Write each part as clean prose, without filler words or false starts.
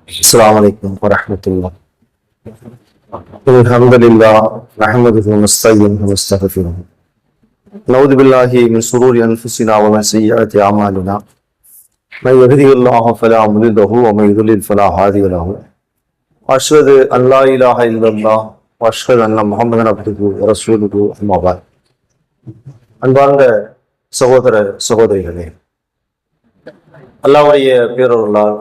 السلام عليكم ورحمة الله. الحمد لله نحمده ونستعينه ونستغفره. نعوذ بالله من شرور أنفسنا ومن سيئات أعمالنا. من يهده الله فلا مضل له ومن يضلل فلا هادي له. أشهد أن لا إله إلا الله وأشهد أن محمدا عبده ورسوله. أما بعد. அன்பார்ந்த சகோதர சகோதரிகளே, அல்லாஹ்வுடைய பேரருளால்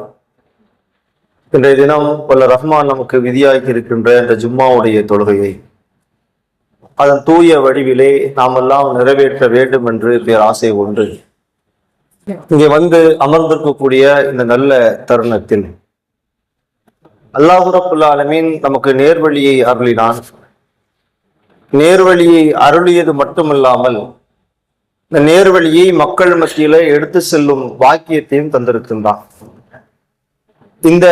இன்றைய தினம் வல்ல ரஹ்மான் நமக்கு விதியாக்கி இருக்கின்ற இந்த ஜும்மாவுடைய தொழுகையை அதன் தூய வடிவிலே நாம் எல்லாம் நிறைவேற்ற வேண்டும் என்று பேராசை கொண்டு இங்கே வந்து அமர்ந்திருக்கக்கூடிய இந்த நல்ல தருணத்தில் அல்லாஹ் ரப்புல் ஆலமீன் நமக்கு நேர்வழியை அருளினான். நேர்வழியை அருளியது மட்டுமல்லாமல் இந்த நேர்வழியை மக்கள் மத்தியில எடுத்து செல்லும் வாக்கியத்தையும் தந்திருக்கின்றான். இந்த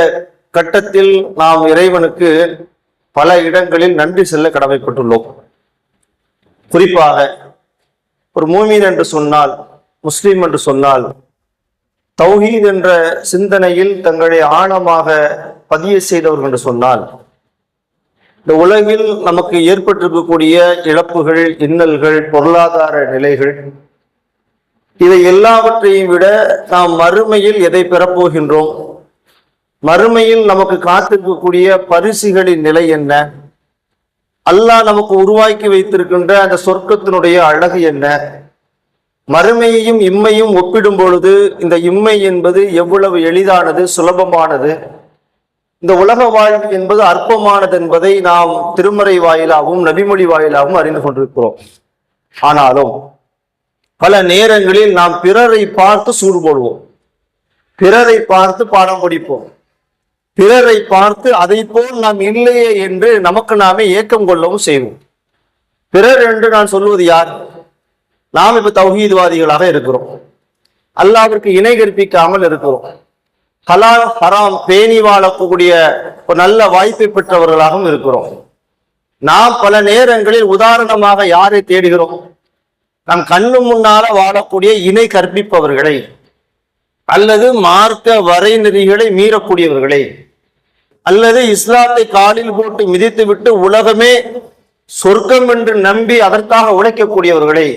கட்டத்தில் நாம் இறைவனுக்கு பல இடங்களில் நன்றி செல்ல கடமைப்பட்டுள்ளோம். குறிப்பாக ஒரு மூமின் என்று சொன்னால், முஸ்லிம் என்று சொன்னால், தௌஹீத் என்ற சிந்தனையில் தங்களை ஆழமாக பதிய செய்தவர்கள் என்று சொன்னால், இந்த உலகில் நமக்கு ஏற்பட்டிருக்கக்கூடிய இழப்புகள், இன்னல்கள், பொருளாதார நிலைகள், இதை எல்லாவற்றையும் விட நாம் மறுமையில் எதை பெறப்போகின்றோம், மறுமையில் நமக்கு காத்திருக்கக்கூடிய பரிசுகளின் நிலை என்ன, அல்லாஹ் நமக்கு உருவாக்கி வைத்திருக்கின்ற அந்த சொர்க்கத்தினுடைய அழகு என்ன, மறுமையையும் இம்மையும் ஒப்பிடும் பொழுது இந்த இம்மை என்பது எவ்வளவு எளிதானது, சுலபமானது, இந்த உலக வாழ்வு என்பது அற்பமானது என்பதை நாம் திருமறை வாயிலாகவும் நபிமொழி வாயிலாகவும் அறிந்து கொண்டிருக்கிறோம். ஆனாலும் பல நேரங்களில் நாம் பிறரை பார்த்து சூடு போடுவோம், பிறரை பார்த்து பாடம் படிப்போம், பிறரை பார்த்து அதை போல் நாம் இல்லையே என்று நமக்கு நாமே ஏக்கம் கொள்ளவும் செய்வோம். பிறர் என்று நான் சொல்வது யார்? நாம் இப்ப தௌஹீத்வாதிகளாக இருக்கிறோம், அல்லாஹ்விற்கு இணை கற்பிக்காமல் இருக்கிறோம், ஹலால் ஹராம் பேணி வாழக்கூடிய ஒரு நல்ல வாய்ப்பை பெற்றவர்களாகவும் இருக்கிறோம். நாம் பல நேரங்களில் உதாரணமாக யாரை தேடுகிறோம்? நம் கண்ணு முன்னால வாழக்கூடிய இணை கற்பிப்பவர்களை, அல்லது மார்க்க வரைநெறிகளை மீறக்கூடியவர்களை, அல்லது இஸ்லாத்தை காலில் போட்டு மிதித்து விட்டு உலகமே சொர்க்கம் என்று நம்பி அதற்காக உழைக்கக்கூடியவர்களை,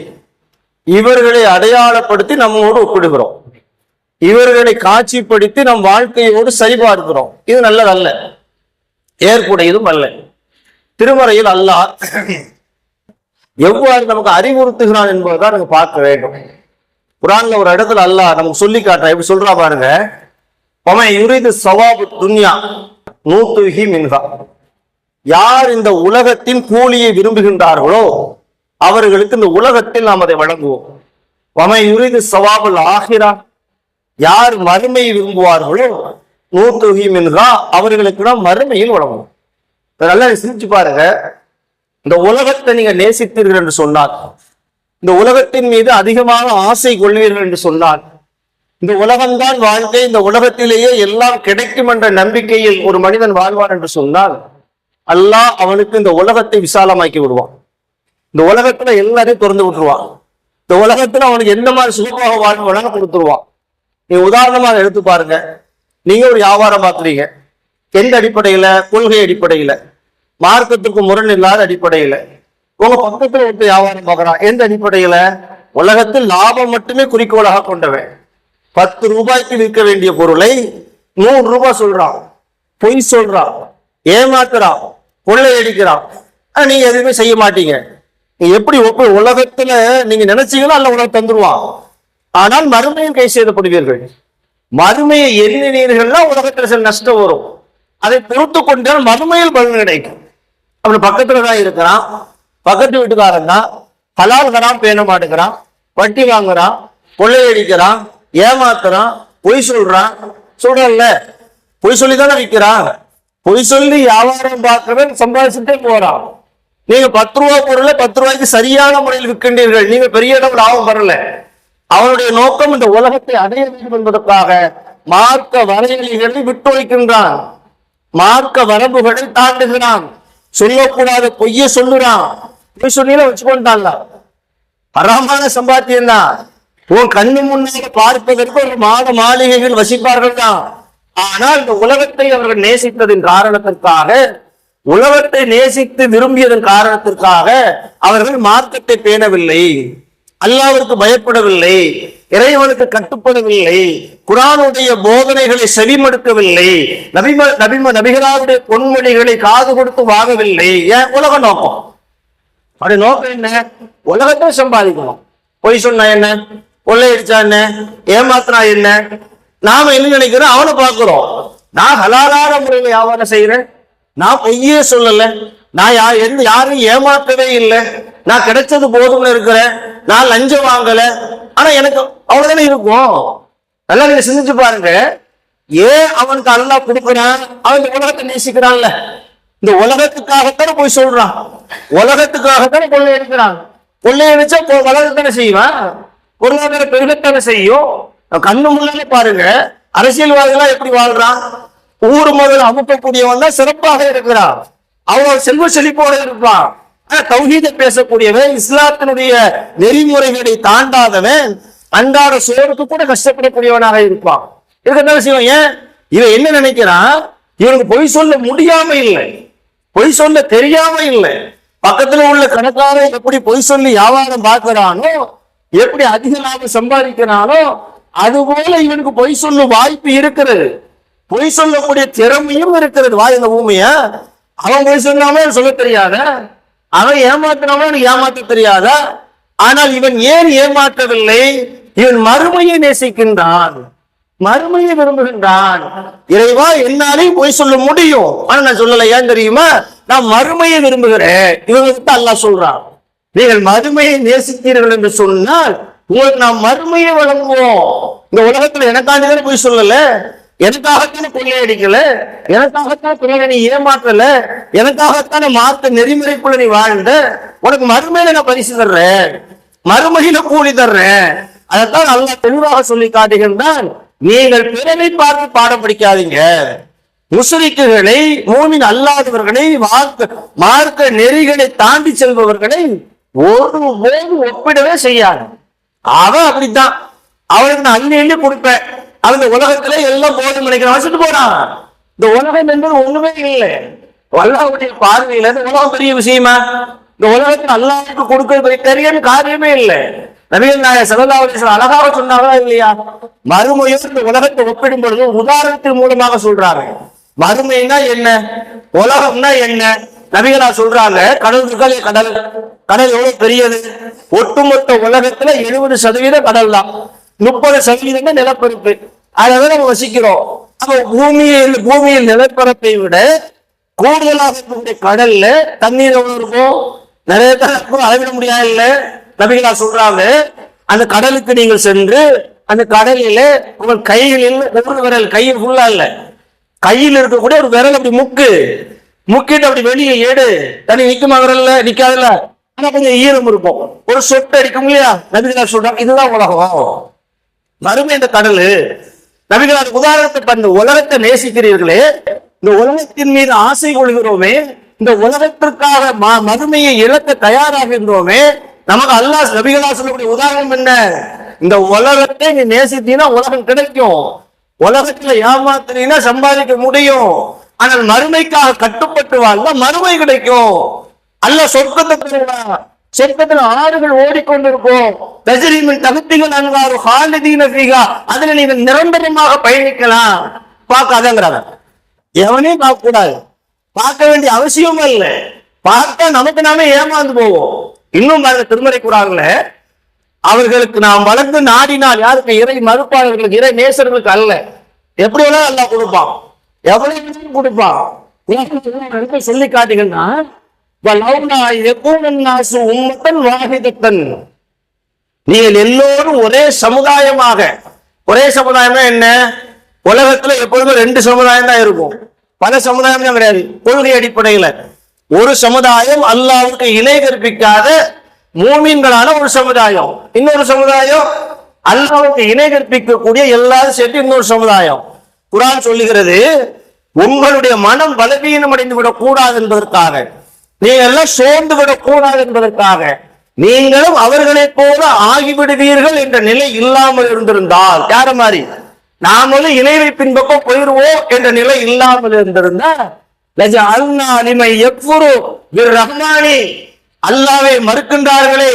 இவர்களை அடையாளப்படுத்தி நம்மோடு ஒப்பிடுகிறோம், இவர்களை காட்சிப்படுத்தி நம் வாழ்க்கையோடு சரிபார்க்கிறோம். இது நல்லதல்ல, ஏற்புடையதும் அல்ல. திருமறையில் அல்லாஹ் எவ்வாறு நமக்கு அறிவுறுத்துகிறான் என்பதுதான் நம்ம பார்க்க வேண்டும். குர்ஆன்ல ஒரு இடத்துல அல்லாஹ் நமக்கு சொல்லி காட்டுறான். எப்படி சொல்றா பாருங்க, துன்யா நூத்துஹி மின்ஹா. யார் இந்த உலகத்தின் கூலியை விரும்புகின்றார்களோ அவர்களுக்கு இந்த உலகத்தில் நாம் அதை வழங்குவோம். வமை யுரிது சவாபுல் ஆஹிரா. யார் மறுமையை விரும்புவார்களோ நூத்துஹி மின்ஹா, அவர்களுக்கு நாம் மறுமையில் வழங்குவோம். நல்லா சிந்திச்சு பாருங்க. இந்த உலகத்தை நீங்க நேசித்தீர்கள் என்று சொன்னால், இந்த உலகத்தின் மீது அதிகமாக ஆசை கொள்வீர்கள் என்று சொன்னால், இந்த உலகம்தான் வாழ்க்கை, இந்த உலகத்திலேயே எல்லாம் கிடைக்கும் என்ற நம்பிக்கையில் ஒரு மனிதன் வாழ்வான் என்று சொன்னால், அல்லாஹ் அவனுக்கு இந்த உலகத்தை விசாலமாக்கி விடுவான். இந்த உலகத்துல எல்லாரையும் திறந்து விட்டுருவான். இந்த உலகத்துல அவனுக்கு எந்த மாதிரி சுகமாக வாழ்வான கொடுத்துருவான். நீங்க உதாரணமாக எடுத்து பாருங்க. நீங்க ஒரு வியாபாரம் பார்க்குறீங்க. எந்த அடிப்படையில? கொள்கை அடிப்படையில, மார்க்கத்துக்கு முரண் இல்லாத அடிப்படையில. உங்க பக்கத்துல ஒருத்தர் வியாபாரம் பார்க்கறான். எந்த அடிப்படையில? உலகத்தில் லாபம் மட்டுமே குறிக்கோளாக கொண்டவன். 10 ரூபாய்க்கு விற்க வேண்டிய பொருளை 100 ரூபாய் சொல்றான், பொய் சொல்றான், ஏமாத்துறான், கொள்ளையடிக்கிறான். நீங்க எதுவுமே செய்ய மாட்டீங்க. நீங்க எப்படி உலகத்துல நீங்க நினைச்சீங்களோ அல்ல உலகம் தந்துருவான். ஆனால் மறுமையும் கை செய்யப்படுவீர்கள். மறுமையை எண்ணினீர்கள்னா உலகத்துல சில நஷ்டம் வரும். அதை பொறுத்து கொண்டால் மறுமையில் பலன் கிடைக்கும். அப்படி பக்கத்துலதான் இருக்கிறான், பக்கத்து வீட்டுக்காரன் தான், ஹலால் ஹராம் பேண மாட்டேங்கிறான், வட்டி வாங்குறான், கொள்ளையடிக்கிறான், ஏமாத்துறான், பொய் சொல்றான். சொல்றல்ல, பொய் சொல்லிதானே விற்கிறான். பொய் சொல்லி வியாபாரம் பார்க்கறவன் சம்பாதிச்சுட்டே போறான். நீங்க 10 ரூபாய் பொருளை 10 ரூபாய்க்கு சரியான முறையில் விற்கின்றீர்கள். நீங்க பெரிய இடம் லாபம் வரல. அவனுடைய நோக்கம் இந்த உலகத்தை அடைய வேண்டும் என்பதற்காக மார்க்க வரையறைகளை விட்டு வைக்கின்றான், மார்க்க வரம்புகளை தாண்டுகிறான், சொல்லக்கூடாத பொய்ய சொல்லுறான். பொய் சொல்லியில வச்சுக்கொண்டான்ல, ஹராமான சம்பாத்தியம் தான். உன் கண்ணு முன்னாக பார்ப்பதற்கு ஒரு மாளிகைகள் வசிப்பார்கள் தான். ஆனால் இந்த உலகத்தை அவர்கள் நேசித்ததின் காரணத்திற்காக, உலகத்தை நேசித்து விரும்பியதன் காரணத்திற்காக அவர்கள் மார்க்கத்தை பேணவில்லை, அல்லாஹ்விற்கு பயப்படவில்லை, இறைவனுக்கு கட்டுப்படவில்லை, குர்ஆனுடைய போதனைகளை செவிமடுக்கவில்லை, நபிகளாருடைய பொன்மொழிகளை காது கொடுத்து வாங்கவில்லை. ஏன்? உலக நோக்கம். அப்படி நோக்கம் என்ன? உலகத்தை சம்பாதிக்கணும். பொய் சொன்னா என்ன, கொள்ளையடிச்சா என்ன, ஏமாத்தினா என்ன? நாம என்ன நினைக்கிறோம்? அவனை பார்க்கிறோம். நான் ஹலாலான முறையில வியாபாரம் செய்யறேன், நான் பொய்யே சொல்லல, நான் யாரும் ஏமாற்றவே இல்லை, நான் கிடைச்சது போதும்னு இருக்கிறேன், நான் லஞ்சம் வாங்கல. ஆனா எனக்கு அவ்வளவுதானே இருக்கும். நல்லா நீங்க சிந்திச்சு பாருங்க. ஏன் அவனுக்கு அல்லாஹ் கொடுக்கிறான்? அவன் இந்த உலகத்தை நேசிக்கிறான்ல. இந்த உலகத்துக்காகத்தானே போய் சொல்றான், உலகத்துக்காகத்தானே கொள்ளையடிக்கிறான். கொள்ளையடிச்சா வளர்த்தானே செய்வான், பொருளாதார பெருகத்தானே செய்யும். கண்ணு முன்னாலே பாருங்க, அரசியல்வாதிகளா எப்படி வாழ்றான்? ஊர் முதல் அமுக்கக்கூடியவன் தான் சிறப்பாக இருக்கிறான், அவன் செல்வ செழிப்போட இருப்பான். தௌஹீதை பேசக்கூடியவன், இஸ்லாத்தினுடைய நெறிமுறைகளை தாண்டாதவன், அன்றாட சோறுக்கு கூட கஷ்டப்படக்கூடியவனாக இருப்பான். இதுக்கு என்ன விஷயம்? ஏன் இவன் என்ன நினைக்கிறான்? இவனுக்கு பொய் சொல்ல முடியாம இல்லை, பொய் சொல்ல தெரியாம இல்லை. பக்கத்துல உள்ள கணக்காரன் எப்படி பொய் சொல்லி வியாபாரம் பார்க்கிறானோ, எப்படி அதிக லாபம் சம்பாதிக்கிறானோ, அதுபோல இவனுக்கு பொய் சொல்ல வாய்ப்பு இருக்கிறது, பொய் சொல்லக்கூடிய திறமையும் இருக்கிறது. இந்த பூமிய அவன் பொய் சொன்னாம சொல்ல தெரியாத, அவன் ஏமாத்தினாம எனக்கு ஏமாற்ற தெரியாத. ஆனால் இவன் ஏன் ஏமாற்றவில்லை? இவன் மறுமையை நேசிக்கின்றான், மறுமையை விரும்புகின்றான். இறைவா, என்னாலையும் பொய் சொல்ல முடியும், ஆனா நான் சொல்லல. ஏன் தெரியுமா? நான் மறுமையை விரும்புகிறேன். இவங்களுக்கு அல்லாஹ் சொல்றான், நீங்கள் மறுமையை நேசித்தீர்கள் என்று சொன்னால் உங்களுக்கு நாம் மறுமையை வழங்குவோம். இந்த உலகத்துல எனக்காண்டிதானே பொய் சொல்லல, எனக்காகத்தானே கொள்ளையடிக்கல, எனக்காகத்தான் பிறரை நீ ஏமாற்றல, எனக்காகத்தானே மார்க்க நெறிமுறைக்குள்ள நீ வாழ்ந்த, உனக்கு மறுமையில நான் பரிசு தர்றேன், மறுமையில கூலி தர்றேன். அதைத்தான் அல்லாஹ் தெளிவாக சொல்லி காட்டுகின்றான். நீங்கள் பிறரை பார்த்து பாடம் படிக்காதீங்க. முஸ்லிக்குகளை, மூமின் அல்லாதவர்களை, மார்க்க நெறிகளை தாண்டி செல்பவர்களை ஒருபோது ஒப்பிடவே செய்யாது. அவன் அப்படித்தான், அவனுக்கு நான் அள்ளி அள்ளி கொடுப்பேன். அவன் உலகத்துல எல்லாம் போதும் நினைக்கிறான், வச்சுட்டு போறான். இந்த உலகம் என்பது ஒண்ணுமே இல்லை. அல்லாஹ்வுடைய பார்வையில இந்த உலகம் பெரிய விஷயமா? இந்த உலகத்தில் அல்லாஹ்வுக்கு கொடுக்கிறது பெரிய காரியமே இல்லை. நபிகள் நாயகம் ஸல்லல்லாஹு அலைஹி வஸல்லம் அழகாக சொன்னாங்களா இல்லையா? மறுமையோடு இந்த உலகத்தை ஒப்பிடும் பொழுது உதாரணத்தின் மூலமாக சொல்றாங்க. மறுமைனா என்ன, உலகம்னா என்ன? நபிகளா சொல்றாங்க, கடல் இருக்கா? கடல், கடல் எவ்வளவு பெரியது? ஒட்டுமொத்த உலகத்துல 70% கடல் தான், 30% நிலப்பரப்பு. அதான் நம்ம வசிக்கிறோம். அப்ப பூமியில் நிலப்பரப்பை விட கூடுதலாக இருக்கக்கூடிய கடல்ல தண்ணீர் எவ்வளவு இருக்கும்? நிறைய இருக்கும், அளவிட முடியாது இல்ல. நபிகளா சொல்றாங்க, அந்த கடலுக்கு நீங்கள் சென்று அந்த கடலில உங்கள் கைகளில் ஒவ்வொரு விரல், கையில் ஃபுல்லா இல்ல, கையில் இருக்கக்கூடிய ஒரு விரல் அப்படி முக்கிட்டு அப்படி வெளியே ஏடு. தண்ணி நிக்குமா? விரல்ல நிக்காதுல்ல, ஆனா கொஞ்சம் ஈரம் இருக்கும், ஒரு சொட்டு அடிக்கும் இல்லையா? நபிகளா சொல்றாங்க, இதுதான் உலகம், மறுமை இந்த கடல். நபிகள் அந்த உதாரணத்தை பண்ண, உலகத்தை நேசிக்கிறீர்களே, இந்த உலகத்தின் மீது ஆசை கொள்கிறோமே, இந்த உலகத்திற்காக மறுமையை இழக்க தயாராகின்றோமே, நமக்கு அல்லாஹ் நபிகளா சொல்லக்கூடிய உதாரணம் என்ன? இந்த உலகத்தை நீ நேசித்தீங்கன்னா உலகம் கிடைக்கும், உலகத்துல ஏமாத்தினா சம்பாதிக்க முடியும், ஆனால் மறுமைக்காக கட்டுப்பட்டு வாழ்ந்தா மறுமை கிடைக்கும். அல்லாஹ் சொர்க்கத்தை தருவான், சொர்க்கத்துல ஆறுகள் ஓடிக்கொண்டிருக்கும், தஜ்ரீமின் தகுதிகள் அன்வாரு ஹாலிதீன ஃபீஹா, அதுல நீங்க நிரந்தரமாக பயணிக்கலாம். பார்க்காதங்கிறாங்க. எவனையும் பார்க்க கூடாது, பார்க்க வேண்டிய அவசியமும் இல்லை. பார்த்தா நமக்கு நாமே ஏமாந்து போவோம். இன்னும் திருமறை குர்ஆன்ல அவர்களுக்கு நாம் வளர்ந்து நாடினால், யாருக்கு? இறை மறுப்பாளர்களுக்கு, இறை நேசர்களுக்கு அல்ல. எப்படி வேணா அல்லாஹ் கொடுப்பான், எவ்வளவு கொடுப்பான். சொல்லி காட்டுங்கன்னா, நீங்கள் எல்லோரும் ஒரே சமுதாயமாக, ஒரே சமுதாயமா என்ன? உலகத்துல எப்பொழுதும் 2 சமுதாயம் தான் இருக்கும், பல சமுதாயம் தான் கிடையாது. கொள்கை அடிப்படையில ஒரு சமுதாயம் அல்லாஹ்வுக்கு இணை கற்பிக்காத மூமின்களான ஒரு சமுதாயம், இன்னொரு சமுதாயம் அல்லாஹ்வுக்கு இணை கற்பிக்கக்கூடிய எல்லாரும் சேர்த்து இன்னொரு சமுதாயம். குர்ஆன் சொல்லுகிறது, உங்களுடைய மனம் பலவீனம் அடைந்து விடக் கூடாது என்பதற்காக, நீங்க எல்லாம் சோர்ந்து விடக் கூடாது என்பதற்காக, நீங்களும் அவர்களை போல ஆகிவிடுவீர்கள் என்ற நிலை இல்லாமல் இருந்திருந்தால், யார மாதிரி நாமளும் இணை வைப்பின் பக்கம் போயிருவோம் என்ற நிலை இல்லாமல் இருந்திருந்தா, ரஹ்மானி அல்லாவை மறுக்கின்றார்களே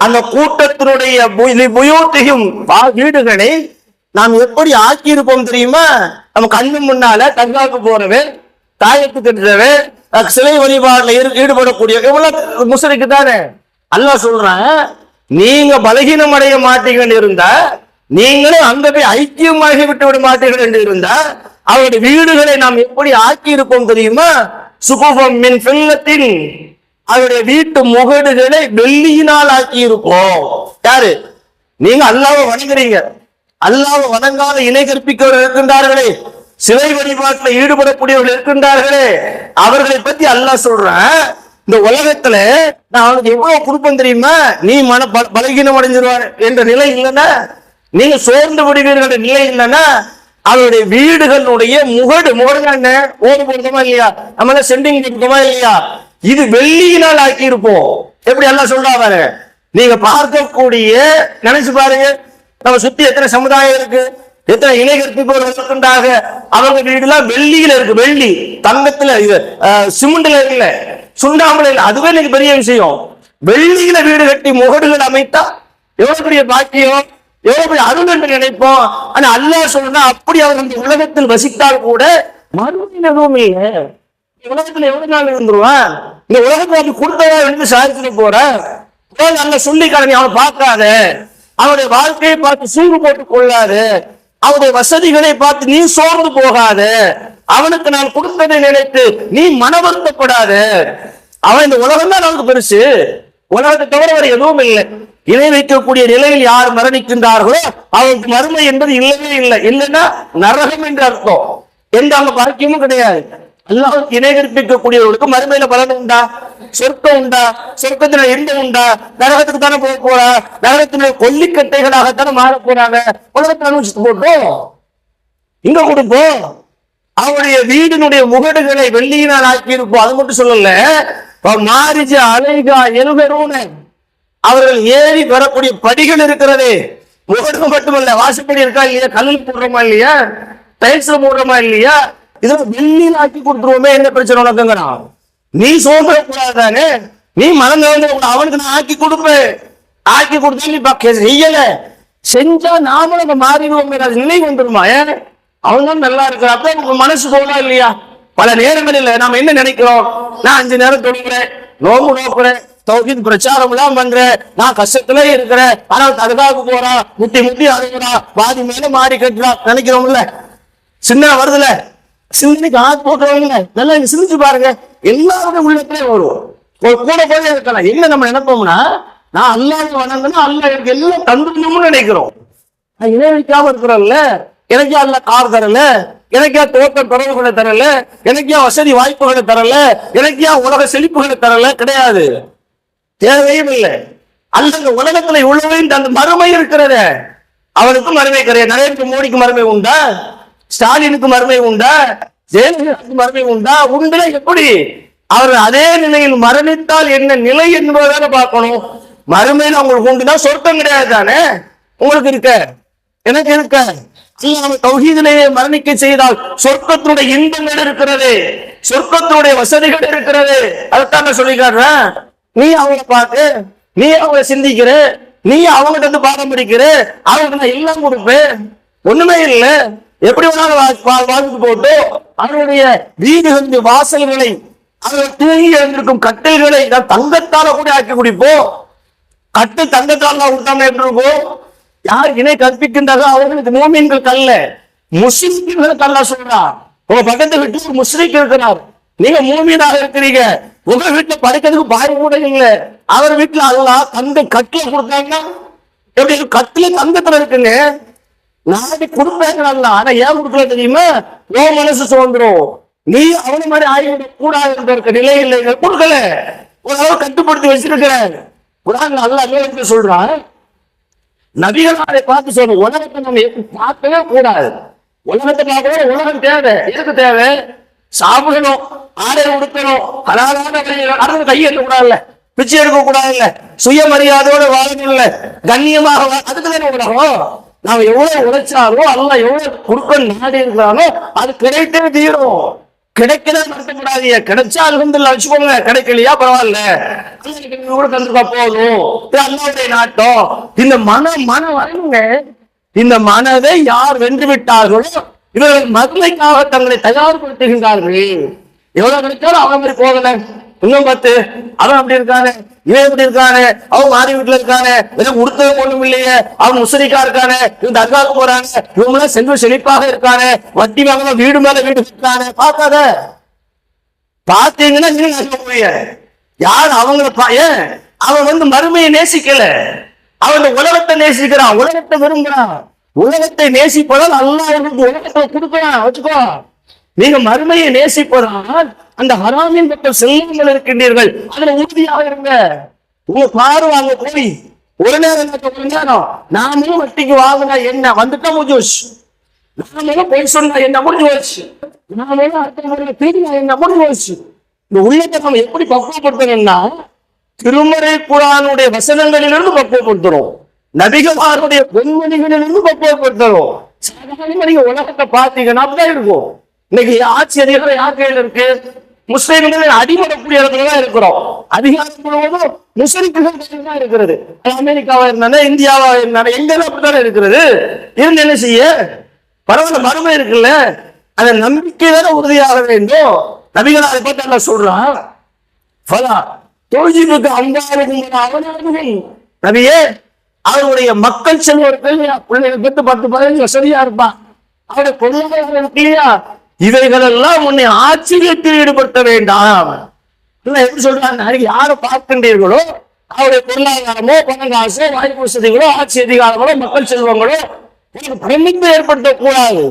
அந்த கூட்டத்தினுடைய வீடுகளை நாம் எப்படி ஆக்கியிருப்போம் தெரியுமா? நம்ம கண்ணு முன்னால தங்காக்கு போறவன், தாயத்து கட்டுறவன், சிலை வழிபாடுல ஈடுபடக்கூடிய எவ்வளவு முஸ்லிக்கு தானே. அல்லாஹ் சொல்றான், நீங்க பலகீனம் அடைய மாட்டீங்கன்னு இருந்தா, நீங்களும் அங்க போய் ஐக்கியமாகி விட்டு விட மாட்டீர்கள் என்று இருந்தா, அவருடைய வீடுகளை நாம் எப்படி ஆக்கி இருப்போம் தெரியுமா? சுகுஃபம் மின் ஃபில்லத்தின், அவருடைய வீட்டு முகடுகளை வெள்ளியினால் ஆக்கி இருப்போம். யாரு? நீங்க அல்லாஹ்வை வணங்குறீங்க, அல்லாஹ்வை வணங்காத இணை கற்பிக்கவர்கள் இருக்கின்றார்களே, சிலை வழிபாட்டில் ஈடுபடக்கூடியவர்கள் இருக்கின்றார்களே, அவர்களை பத்தி அல்லாஹ் சொல்றான், இந்த உலகத்துல நான் அவனுக்கு எவ்வளவு கொடுப்பேன் தெரியுமா? நீ பலகீனம் அடைஞ்சிருவார் என்ற நிலை இல்லைன்னா, நீங்க சோர்ந்து விடுவீர்கள் என்ற நிலை இல்லைன்னா, அவருடைய வீடுகளுடைய முகடு என்ன ஓடு போடுறோமா இல்லையா, நம்ம சென்டிங் போடுறோமா இல்லையா, இது வெள்ளியினால் ஆக்கி இருப்போம். எப்படி எல்லாம் சொல்றாரு? நீங்க பார்க்கக்கூடிய நினைச்சு பாருங்க, நம்ம சுத்தி எத்தனை சமுதாயம் இருக்கு, எத்தனை இணைகற்போர் இருக்கின்றாங்க, அவங்க வீடுலாம் வெள்ளியில இருக்கு. வெள்ளி தங்கத்துல சிமெண்ட்ல இல்ல, சுண்ணாம்புல இல்ல. அதுவே எனக்கு பெரிய விஷயம். வெள்ளியில வீடு கட்டி முகடுகள் அமைத்தா எவ்வளவு பெரிய பாக்கியம், எவ்வளவு பெரிய அருள் என்று நினைப்போம். ஆனா அல்லாஹ் சொல்றா, அப்படி அவர் இந்த உலகத்தில் வசித்தால் கூட மறுமையில் எதுவும் இல்லை. உலகத்துல எவ்வளவு நாள் இருந்துருவான்? இந்த உலகத்துல அப்படி கொடுத்ததா இருந்து சாதிச்சுட்டு போற நல்ல சொல்லி கடமை அவனை பார்க்காத, அவனுடைய வாழ்க்கையை பார்த்து சூடு போட்டுக் கொள்ளாது, அவனுடைய வசதிகளை பார்த்து நீ சோர்ந்து போகாத, அவனுக்கு நான் கொடுத்ததை நினைத்து நீ மன வருத்தப்படாத. அவன் இந்த உலகம் தான் நமக்கு பெருசு, உலகத்தை தவிர வேற எதுவும் இல்லை. இணை வைக்கக்கூடிய நிலையில் யார் மரணிக்கின்றார்களோ அவருக்கு மறுமை என்பது இல்லவே இல்லை. இல்லைன்னா நரகம் என்று அர்த்தம். எந்த அவங்க பாக்கியமும் கிடையாது. அல்லாஹ்வுக்கு இணை கற்பிக்கக்கூடியவர்களுக்கு மறுமையில பலன் உண்டா? சொர்க்கம் உண்டா? சொர்க்கத்துல எந்த உண்டா? நரகத்துக்கு தானே போக போறா? நரகத்தினுடைய கொல்லிக்கட்டைகளாகத்தானே மாற போறாங்க. உலகத்தை அனுபவிச்சுட்டு போட்டோம், இங்க கொடுப்போம். அவருடைய வீடினுடைய முகடுகளை வெள்ளியினால் ஆக்கி இருப்போம். அது மட்டும் சொல்லல, மாரிஜ அலைகா எழுபெறூன, அவர்கள் ஏறி வரக்கூடிய படிகள் இருக்கிறதே, முகடு மட்டுமல்ல, வாசப்படி இருக்கா இல்லையா, கல்லில் போடுறோமா இல்லையா, டைல்ஸ்ல போடுறோமா இல்லையா, இதெல்லாம் வெள்ளியில் ஆக்கி கொடுத்துருவோமே, என்ன பிரச்சனை உனக்குங்கண்ணா? நீ சோம்பக்கூடாதானே, நீ மனம் அவனுக்கு நான் ஆக்கி கொடுப்பேன். ஆக்கி கொடுத்தா நீ செய்யல, செஞ்சா நாமளும் மாறிடுவோம் நிலை வந்துருமா? ஏன் அவன் தான் நல்லா இருக்கிற, அப்ப உங்க மனசு போகலாம் இல்லையா? பல நேரங்களில் நாம் என்ன நினைக்கிறோம், நான் 5 நேரம் தொழுகிறேன், நோம்பு நோக்குறேன், தௌஹீத் பிரச்சாரம் எல்லாம் பண்றேன், நான் கஷ்டத்துல இருக்கிறேன், ஆனால் அதுக்காக போறான், முட்டி முட்டி அழுகுறான், பாதி மேல மாறி கட்டுறான் நினைக்கிறோம்ல, சின்ன வருதுல, சிந்தனைக்கு ஆத்து போட்டுருவாங்க. நல்லா சிந்திச்சு பாருங்க, எல்லாருடைய உள்ளத்திலே வரும். கூட போய் இருக்கலாம். என்ன நம்ம நினைப்போம்னா, நான் அல்லாஹ்வை வணங்கணும், அல்லாஹ் எனக்கு எல்லாம் தந்துடணும்னு நினைக்கிறோம். நான் இணை வைக்காம இருக்கிறேன்ல, எனக்கே அல்ல கார் தரல, எனக்கே தோட்ட தொடர்புகளை தரல, எனக்கே வசதி வாய்ப்புகளை தரல, எனக்கே உலக செழிப்புகளை தரல, கிடையாது, தேவையும் இல்லை. அல்ல உலகத்துல இவ்வளவு அந்த மறுமை இருக்கிறத, அவனுக்கும் மறுமை கிடையாது. நரேந்திர மோடிக்கு மறுமை உண்டா? ஸ்டாலினுக்கு மறுமை உண்டா? ஜெயலலிதாவுக்கு மறுமை உண்டா? உண்டு. எப்படி அவர் அதே நிலையில் மரணித்தால் என்ன நிலை என்பதை பார்க்கணும். மறுமையில் அவங்களுக்கு உண்டுனா சொர்க்கம் கிடையாது தானே உங்களுக்கு இருக்க, எனக்கு இருக்க. நம்ம தௌஹீதிலேயே மரணிக்க செய்தால் சொர்க்கத்தினுடைய இன்பங்கள் இருக்கிறது, சொர்க்கத்தினுடைய வசதிகள் இருக்கிறது. அதைத்தான் சொல்லி காட்டுறேன். நீ அவங்கள பார்த்து, நீ அவங்கள சிந்திக்கிற, நீ அவங்ககிட்ட இருந்து பாடம் படிக்கிற, அவங்களுக்கு நான் எல்லாம் கொடுப்பேன், ஒண்ணுமே இல்லை. எப்படி வேணாலும் வாழ்ந்து போட்டு அவருடைய வீடுகளுடைய வாசல்களை, அவர்கள் தூங்கி எழுந்திருக்கும் கட்டில்களை தங்கத்தால கூட ஆக்கி குடிப்போம். கட்டு தங்கத்தால் விட்டாம எப்படி இருக்கும்? யார் இணை கற்பிக்கின்றாரோ அவர்களுக்கு மூமின்கள் கல்ல, முஸ்லிம்களுக்கு அல்லாஹ் சொல்றார். உங்க பக்கத்து வீட்டுல ஒரு முஸ்லிம் இருக்கிறார், நீங்க மூமினாக இருக்கிறீங்க, உங்க வீட்டுல படுக்கிறதுக்கு பாய் கூட இல்லை, அவர் வீட்டுல அல்லாஹ் தங்க கட்டில கொடுத்தாங்கன்னா எப்படி கட்டில தங்கத்துல இருக்குங்க, நாளைக்கு கொடுப்பாங்க நல்லா. ஆனா ஏன் கொடுக்கல தெரியுமா? ஓ மனசு சுதந்திரம், நீ அவனை மாதிரி ஆய்விட கூடாது இருக்க நிலையில் கொடுக்கல, ஒரு அளவு கட்டுப்படுத்தி வச்சிருக்கிற. குர்ஆன்ல அல்லாஹ் சொல்றான், நபிகள் அதை பார்த்து சொல்ற, உலகத்தை நம்ம பார்க்கவே கூடாது. உலகத்தை பார்க்கவே உலகம் தேவை. எதுக்கு தேவை? சாப்பிடணும், ஆடை உடுக்கணும், ஹலாலான கையெழுத்த கூடாதுல்ல, பிச்சை எடுக்க கூடாது இல்ல, சுயமரியாதையோட வாழணும் இல்ல, கண்ணியமாக அதுக்குதான் உலகம். நாம எவ்வளவு உழைச்சாலும் அல்லாஹ் எவ்வளவு கொடுக்க நாடி இருக்கிறானோ அது கிடைத்தே தீரும். கிடைக்கதான் நடத்தக்கூடாது. கிடைச்சா அல்ஹம்துலில்லாஹ் வச்சுக்கோங்க, கிடைக்கலையா பரவாயில்ல, கூட தந்துருக்கா போதும், அல்லாஹ்வுடைய நாட்டம். இந்த மனம் வரணுங்க. இந்த மனதை யார் வென்று விட்டார்களோ இவர்கள் மதுமைக்காக தங்களை தயார்படுத்துகின்றார்கள். எவ்வளவு கிடைச்சாலும் அவங்க மாதிரி போகல, இன்னும் 10 அவன் அப்படி இருக்கானே, இவன் எப்படி இருக்கானே, அவன் மாறி வீட்டுல இருக்கானே, உடுத்தவே ஒண்ணும் இல்லையே, அவன் முஸ்லிக்கா இருக்கானே, இவன் தர்காவுக்கு போறாங்க, இவங்க எல்லாம் செல்வ செழிப்பாக இருக்கானே, வட்டி வாங்க வீடு மேல வீடு இருக்கானே, பார்க்காத. பார்த்தீங்கன்னா நீங்க யார் அவங்களை ஏன் அவன் மறுமையை நேசிக்கல, அவன் உலகத்தை நேசிக்கிறான், உலகத்தை விரும்புறான். உலகத்தை நேசிப்பதால் அல்லாஹ் உலகத்தை கொடுக்கலாம் வச்சுக்கோ. நீங்க மறுமையை நேசிப்பதால் அந்த ஹராமின் பக்கம் செல்வங்கள் இருக்கின்றீர்கள், அதுல உறுதியாக இருங்க. உங்க பார்வாங்க போய் ஒரு நேரம் நாமளும் வட்டிக்கு வாங்கினா என்ன வந்துட்டா முடிஞ்சு, நாமளும் போய் சொன்னா என்ன முடிஞ்சு போச்சு, நாமளும் அடுத்த திரும்பினா என்ன முடிஞ்சு போச்சு. இந்த உள்ளத்தை நம்ம எப்படி பக்குவப்படுத்தணும்னா திருமறை குர்ஆனுடைய வசனங்களிலிருந்து பக்குவப்படுத்துறோம், நபிகளாருடைய பொன்மொழிகளிலிருந்து பக்குவப்படுத்துறோம். சாதாரண நீங்க உலகத்தை பார்த்தீங்கன்னா அப்படிதான் இருக்கும். இன்னைக்கு ஆட்சி அதிகாரம் யார் கையில இருக்கு? முஸ்லிம்கள் அடிமடக்கூடிய இடத்துலதான் இருக்கிறோம். அதிகாரம் முழுவதும் முஸ்லிம்கள் கையில் தான் இருக்கிறது. அமெரிக்காவா இருந்தானே, இந்தியாவா இருந்தானே, எங்கெல்லாம் அப்படித்தானே இருக்கிறது. இருந்து என்ன செய்ய பரவாயில்ல, மறுமை இருக்குல்ல, அந்த நம்பிக்கை வேற உறுதியாக வேண்டும். நபிகள் அதை பார்த்து எல்லாம் சொல்றான், நபியே அவருடைய மக்கள் செல்வர்கள் பிள்ளைகள் பெற்று 10-15 வசதியா இருப்பான், அவருடைய பொருளாதாரம் இல்லையா, இவைகள் எல்லாம் உன்னை ஆச்சரியத்தில் ஈடுபடுத்த வேண்டாம். எப்படி சொல்றாங்க, யாரை பார்க்கின்றீர்களோ அவருடைய பொருளாதாரமோ பண காசோ வாய்ப்பு வசதிகளோ ஆட்சி அதிகாரங்களோ மக்கள் செல்வங்களோ பிரமிப்பை ஏற்படுத்தக்கூடாது,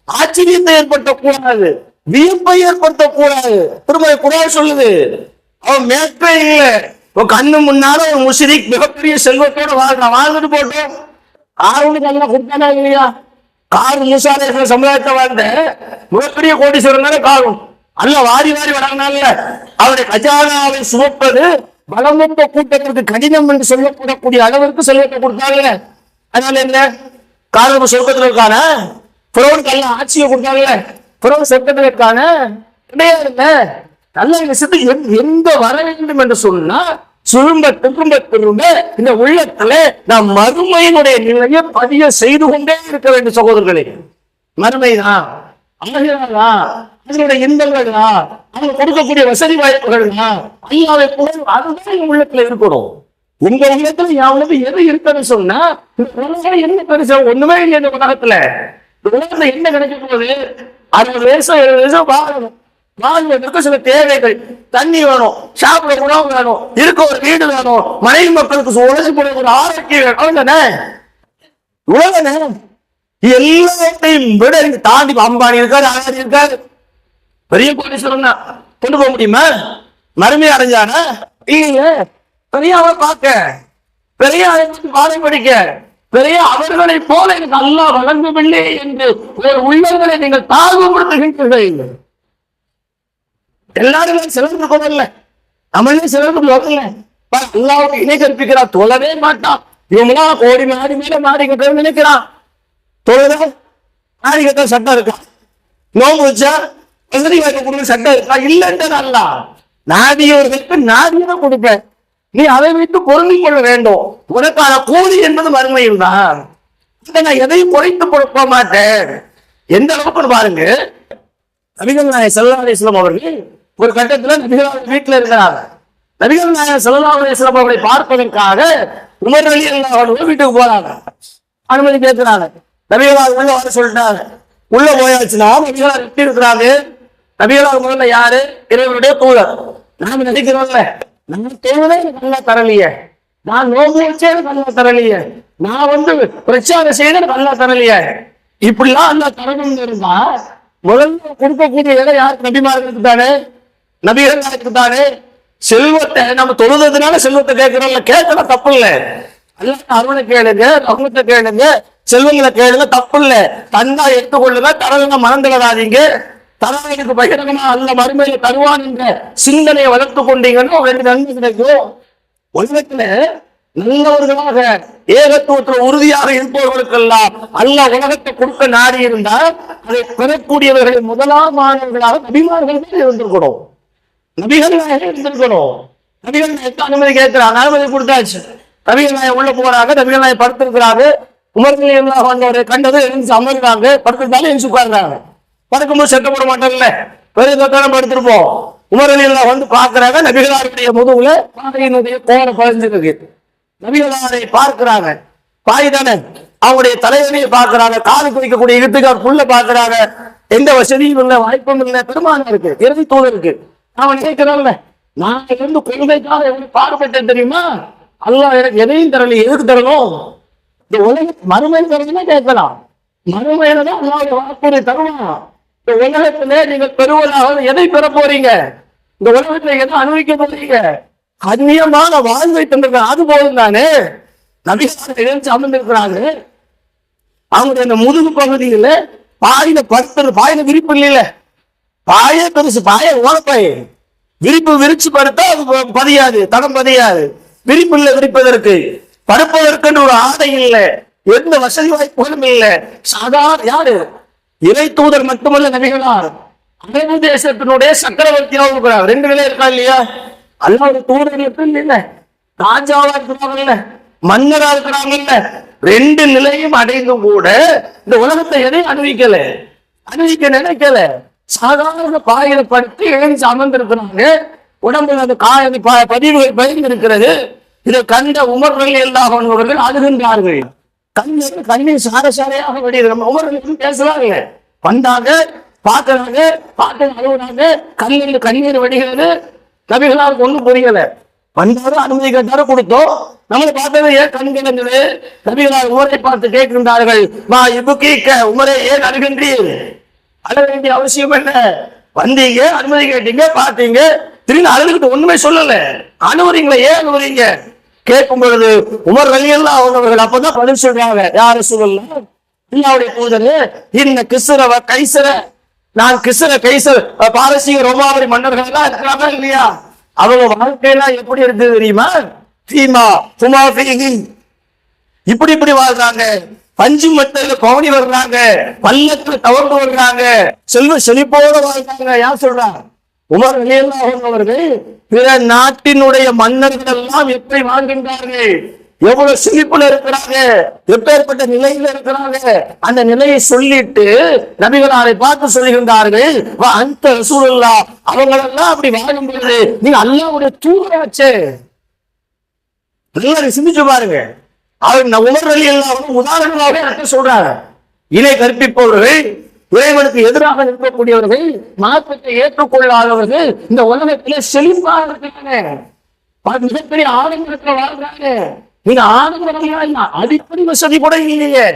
ஆச்சரியத்தை ஏற்படுத்தக்கூடாது, வியப்பை ஏற்படுத்தக்கூடாது. திரும்ப குர்ஆன் சொல்லுது, அவன் மேற்கே இல்லை, கண்ணு முன்னால ஒரு முஸ்லிக் மிகப்பெரிய செல்வத்தோட வாழ்ந்துட்டு போட்டோம். ஆறுனுக்கு எல்லாம் கொடுத்தானா இல்லையா? கார் மூசா அலைஹிஸ்ஸலாம் சமுதாயத்தை வாழ்ந்த மிகப்பெரிய கோடீஸ்வரன் காரும் அல்ல வாரி வாரி வழங்கினால அவருடைய கஜானாவை சுமப்பது பலமுத்த கூட்டத்திற்கு கடினம் என்று சொல்லப்படக்கூடிய அளவிற்கு செல்வத்தை கொடுத்தாங்க. அதனால என்ன காரணம் சொர்க்கத்தில் இருக்கான பிறவனுக்கு எல்லாம் ஆட்சியை கொடுத்தாங்கல்ல, பிறகு சொர்க்கத்தில் இருக்கான கிடையாது. நல்ல விஷயத்துக்கு எந்த வர வேண்டும் என்று சொன்னா திரும்ப திரும்ப திரும்ப இந்த உள்ளத்துல நாம் மறுமையினுடைய நிலையை பதிய செய்து கொண்டே இருக்க வேண்டும் சகோதரர்களே. மறுமைதான், அழகாதான், அதனுடைய இன்பங்கள் தான், அவங்க கொடுக்கக்கூடிய வசதி வாய்ப்புகள் தான், அல்லாஹ்வை புகழ் அதுதான் உள்ளத்துல இருக்கணும். உங்க உள்ளத்துல யாவது எது இருக்குன்னு சொன்னா இந்த உலகம் என்ன பெருசா ஒண்ணுமே இல்லை. இந்த உலகத்துல என்ன கிடைக்க போகுது? 60 வயசு 70 வயசு வாழணும், வாழ்வதற்கு சில தேவைகள், தண்ணி வேணும், சாப்பிட உணவு வேணும், இருக்க ஒரு வீடு வேணும், மனைவி மக்களுக்கு உழைச்சி போட ஒரு ஆரோக்கியம் வேணும். உலக நேரம் எல்லாத்தையும் விட தாண்டி அம்பானி இருக்காரு, அழகாரி இருக்காரு, பெரிய கோடீஸ்வரன் கொண்டு போக முடியுமா? மறுமையை அடைஞ்சானா இல்லையே. பெரிய அவரை பார்க்க, பெரிய பாதை படிக்க, பெரிய அவர்களை போல எனக்கு அல்லாஹ் வழங்கவில்லை என்று ஒரு உள்ளங்களை நீங்கள் தாழ்வுபடுத்துகின்றீர்கள். எல்லாரும் சிலருக்கு போகல, நம்மளே சிலருக்கு போகல. அல்லாஹ்வுக்கு இணை கற்பிக்கிறான், தொழவே மாட்டான். இவங்களாம் கோடி மாடி மேல மாறிக்கிட்ட நினைக்கிறான், தொழுத மாறிக்கிட்ட சட்டம் இருக்கா, நோம்பு வச்சா வசதி வாய்ப்பு கொடுக்க சட்டம் இருக்கா? இல்லைன்ற அல்ல, நாடியவர்களுக்கு நாடியதான் கொடுப்பேன், நீ அதை வைத்து பொருந்திக் கொள்ள வேண்டும். உனக்கான கூலி என்பது மறுமையில் தான். நான் எதையும் குறைத்து கொடுக்க மாட்டேன். எந்த அளவுக்கு பாருங்க, நபிகள் நாயகம் ஸல்லல்லாஹு அலைஹி வஸல்லம் அவர்கள் ஒரு கட்டத்துல நபிகள் வீட்டுல இருக்கிறாங்க. நபிகள் நாயகம் ஸல்லல்லாஹு அலைஹி வஸல்லம் அவர்களை பார்ப்பதற்காக உமர் ரலியல்லாஹு அன்ஹு வீட்டுக்கு போறாங்க, அனுமதி கேட்கிறாங்க. நபிகளார் உள்ள வர சொல்லிட்டாங்க. உள்ள போயாச்சுன்னா நபிகளார் எப்படி இருக்கிறாங்க? நபிகளார் முதல்ல யாரு? இறைவனுடைய தூதர். நாம நினைக்கிறோம்ல, நான் தொழுதே எனக்கு நல்லா தரலையே, நான் நோம்பு வச்சே எனக்கு நல்லா தரலையே, நான் பிரச்சாரம் செய்த நல்லா தரலையே, இப்படிலாம் அல்லா தரணும்னு இருந்தா முதல்ல கொடுக்கக்கூடிய இடம் யாருக்கு? நபிமார்களுக்கு தானே, நபிகளுக்கு தானே. செல்வத்தை நம்ம தொழுதுனால செல்வத்தை கேட்கிறோம்ல, கேட்கலாம் தப்பு இல்லை. அல்ல அருளை கேளுங்க, ரஹ்மத்தை கேளுங்க, செல்வங்களை கேளுங்க, தப்பு இல்லை. தந்தா எடுத்துக்கொள்ளுங்க, தரவங்க மறந்துடாதீங்க. தரவங்களுக்கு பகிரங்கமா அல்ல மறுமையில தருவான் என்ற சிந்தனையை வளர்த்து கொண்டீங்கன்னா ரெண்டு நன்மை கிடைக்கும். உலகத்துல நல்லவர்களாக ஏகத்துவத்தில் உறுதியாக இருப்பவர்களுக்கெல்லாம் அல்லாஹ் உலகத்தை கொடுக்க நாடி இருந்தால் அதை பெறக்கூடியவர்கள் முதலாமானவர்களாக நபிமார்கள் இருந்திருக்கணும். நபிகள் இருந்திருக்கணும். நபிகள் நாயகத்துக்கு அனுமதி கேட்கிறாங்க, அனுமதி கொடுத்தாச்சு. நபிகள் நாயகம் உள்ள போறாங்க, நபிகள் நாயகம் படுத்திருக்கிறாங்க. உமர்கள் எல்லாம் வந்தவரை கண்டது எழுந்து அமர்றாங்க, படுத்திருந்தாலும் எழுந்து உட்கார்றாங்க. படுக்கும்போது செட்ட போட மாட்டோம்ல, பெரிய தொட்டாலும் படுத்திருப்போம். உமர்கள் எல்லாம் வந்து பாக்குறாங்க, நபிகளாருடைய முதுகுல பாறையினுடைய கோர பதிஞ்சிருக்கு. நபிகளாரை பார்க்கிறாங்க, பாய் தானே, அவங்களுடைய தலைவனையை பார்க்கிறாங்க, காது குடிக்கக்கூடிய இழுத்துக்கார் புல்ல பார்க்கிறாங்க. எந்த வசதியும் இல்லை, வாய்ப்பும் இல்லை, பெருமானம் இருக்கு, இறுதி தூதர் இருக்கு. அவன் நினைக்கிறான்ல, நான் இருந்து கொள்கைக்காக எவ்வளவு பாடுபட்டேன் தெரியுமா? அல்லாஹ் எனக்கு எதையும் தரல, எதுக்கு தரணும்? இந்த உலக மறுமையில் தரணும்னா கேட்கலாம், மறுமையில தான் அல்லாஹ்வுடைய வாக்குறுதி தருவான். இந்த உலகத்திலே நீங்கள் பெறுவதாக எதை பெற போறீங்க? இந்த உலகத்துல எதை அனுபவிக்க போறீங்க? கண்ணியமான வாழ்வை தந்திருக்க, அது போதும் தானே. நபிகள் எழுந்து அமர்ந்திருக்கிறாங்க, அவங்களுடைய அந்த முதுகு பகுதியில பாயில படுத்து, பாயில விரிப்பு இல்லையில, பாயே பெருசு, பாய ஓலப்பாய், விரிப்பு விரிச்சு படுத்தா அது பதியாது, தடம் பதியாது. விரிப்பு இல்லை விரிப்பதற்கு, படுப்பதற்கு ஒரு ஆடை இல்லை, எந்த வசதி வாய்ப்புகளும் இல்லை. சாதாரண யாரு? இறை தூதர் மட்டுமல்ல, நபிகளார் அரபு தேசத்தினுடைய சக்கரவர்த்தியாக இருக்கிறார். ரெண்டு நிலை இருக்கா இல்லையா? அல்லாஹ்வுடைய தூதர்களுக்கு இல்ல, ராஜாவா இருக்கிறாங்கல்ல, மன்னரா இருக்கிறாங்கல்ல, ரெண்டு நிலையும் அடைந்தும் கூட இந்த உலகத்தை எதையும் அனுபவிக்க நினைக்கல. சாதாரண பாயில படுத்து எழுந்து அமர்ந்திருக்கிறாங்க. உடம்புல அந்த பதிவுகள் பயந்து இருக்கிறது. இதை கண்ட உமர்கள் எல்லாம் அவர்கள் அழுகின்றார்கள். கண்ணீர் சாரசாரையாக வெளியிடுற உமர்களுக்கும் பேசுறாங்க. வந்தாங்க, பார்க்கறாங்க, பார்த்து அழுகுறாங்க, கண்ணில் கண்ணீர் வடிகிறது. நபிகளாருக்கு ஒன்றும் புரியல. வந்தாலும் அனுமதி கேட்டாலும் கொடுத்தோம். நம்மளை பார்த்தது ஏன் கண்கிறது? நபிகளார் உமரை பார்த்து கேட்கின்றார்கள், மா இபுகீக்க, உமரே ஏன் அழுகின்றீர்? அழ வேண்டிய அவசியம் என்ன? வந்தீங்க, அனுமதி கேட்டீங்க, பார்த்தீங்க, திடீர்னு அழுதுகிட்டு ஒண்ணுமே சொல்லல, அனுமதிங்களா? ஏன் அனுமதிங்க? கேட்கும் பொழுது உமர் ரலியல்லாஹு அவர்கள் அப்பதான் பதில் சொல்றாங்க, யார சொல்லலாம், அல்லாஹ்வுடைய தூதரே, இன்ன கிஸ்ரவ கைசர, நான் கிஸ்ர கைசர் பாரசீக ரோமாபுரி மன்னர்கள் எல்லாம் இருக்கிறாங்க இல்லையா, அவங்க வாழ்க்கையெல்லாம் எப்படி இருக்குது தெரியுமா? தீமா சுமா இப்படி வாழ்றாங்க. பஞ்சு மட்டையில பவனி வர்றாங்க, பல்லத்துல தவறு வர்றாங்க, செல்வ செழிப்போட வாழ்றாங்க. யார் சொல்றாங்க? உமர் ரலியல்லாஹு அவர்கள் பிற நாட்டினுடைய மன்னர்கள் எல்லாம் எப்படி வாழ்கின்றார்கள், எவ்வளவு செழிப்புல இருக்கிறாங்க, எப்பேற்பட்ட நிலையில இருக்கிறாங்க, அந்த நிலையை சொல்லிட்டு நபிகளாரை பார்த்து சொல்லுகின்றார்கள், அந்த ரசூலுல்லாஹ் அவங்களெல்லாம் அப்படி வாழும் பொழுது நீங்க அல்லாஹ்வுடைய தூதராச்சே. சிந்திச்சு பாருங்க. அவர் உமர் ரலியல்லாஹு உதாரணமாக சொல்றாங்க. இணை கற்பிப்பவர்கள், இறைவனுக்கு எதிராக நிற்கக்கூடியவர்கள், மாற்றத்தை ஏற்றுக்கொள்ளாதவர்கள் இந்த உலகத்திலே செழிப்பாக இருக்காங்க, மிகப்பெரிய ஆடம்பரத்தில் வாழ்றாங்க. நீங்க ஆடம்பரம் அடிப்படை வசதி கூட இல்லையே,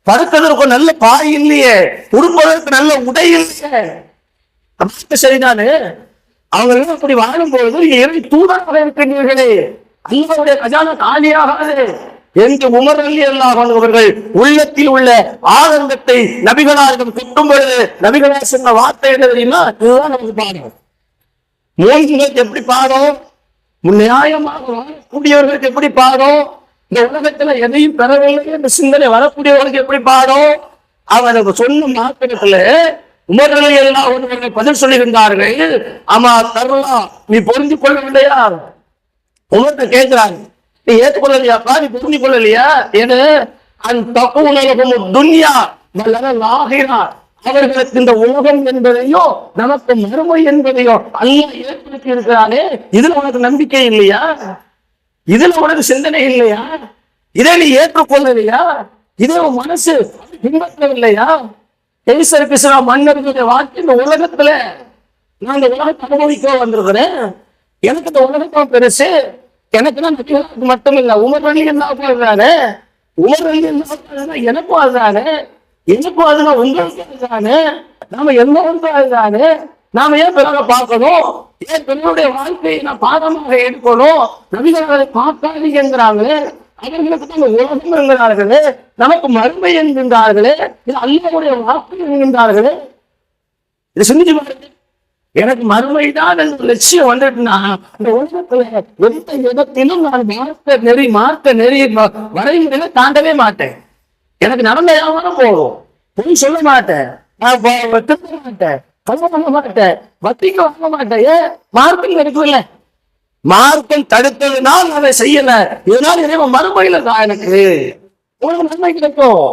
படுப்பதற்கு நல்ல பாய் இல்லையே, உடுப்பதற்கு நல்ல உடை இல்லையே. சரிதானே? அவங்க அப்படி வாழும் பொழுது இறை தூதராக இருக்கின்றீர்களே, அல்லாஹ்வுடைய கஜானா காலியாகாது என்று உமர் ரலியல்லாஹு அவர்கள் உள்ளத்தில் உள்ள ஆனந்தத்தை நபிகளாரிடம் கொட்டும் பொழுது நபிகளார் சொன்ன வார்த்தை என்ன தெரியுமா? இதுதான் நமக்கு பாடம். மூன்றுகளுக்கு எப்படி பாடம்? நியாயமாக வாழக்கூடியவர்களுக்கு எப்படி பாடம்? இந்த உலகத்துல எதையும் பெறவில்லை என்ற சிந்தனை வரக்கூடியவர்களுக்கு எப்படி பாடம்? அவனுக்கு சொன்ன மாத்திரத்துல உமர் ரலியல்லாஹு அவர்கள் பதில் சொல்லுகின்றார்கள், ஆமா தரலாம், நீ புரிந்து கொள்ளவில்லையா? உமர்கிட்ட கேட்கிறாங்க, நீ ஏற்றுக்கொள்ளலையாப்பா, நீ புரிஞ்சு கொள்ளலையா? ஏன்னு அந்த துன்யா அவர்களுக்கு இந்த உலகம் என்பதையோ நமக்கு மறுமை என்பதையோ அல்லாஹ் ஏற்படுத்தி இருக்கிறானே, இதுல உனக்கு நம்பிக்கை இல்லையா? இதுல உனக்கு சிந்தனை இல்லையா? இதை நீ ஏற்றுக்கொள்ளலையா? இதே உன் மனசு பின்பற்றவில்லையா? எய்சர் கிஸ்ரா மன்னர்களுடைய வாழ்க்கை இந்த உலகத்துல நான் இந்த உலகத்தை அனுபவிக்க வந்திருக்கிறேன், எனக்கு இந்த உலகத்தான் பெருசு, எனக்கு தான் நபிகளுக்கு மட்டும் இல்ல, உமர் ரலியல்லாஹு அதுதானே, உமர் ரலியல்லாஹு எனக்கும் அதுதானே, எனக்கும் அதுதான் உங்களுக்கு அதுதானே, நாம எல்லோருக்கும் அதுதானே. நாம ஏன் பிறகு பார்க்கணும்? ஏன் பிறருடைய வாழ்க்கையை நான் பாடமாக எடுக்கணும்? நபிகளை பார்க்காதீங்க என்கிறாங்களே, அவர்களுக்கு தான் உலகம் என்கிறார்களே, நமக்கு மறுமை என்கின்றார்களே, இது அல்லாஹ்வுடைய வாக்கு என்கின்றார்களே. இதை சிந்திச்சு பாருங்க. எனக்கு மறுமைதான் என்ற லட்சியம் வந்துட்டுனா இந்த உலகத்துல எந்த இடத்திலும் நான் மார்க்க நெறி வரைமுறையில தாண்டவே மாட்டேன். எனக்கு நடந்த வியாபாரம் போகும், பொய் சொல்ல மாட்டேன், நான் திருத்த மாட்டேன், கல்வி பண்ண மாட்டேன், வட்டிக்கு வாங்க மாட்டேன். ஏன் மார்க்கம் இருக்குல்ல, மார்க்கம் தடுத்ததுனால் அதை செய்யல, இதனால் இறைவன் மறுமையில தான் எனக்கு உனக்கு நன்மை கிடைக்கும்.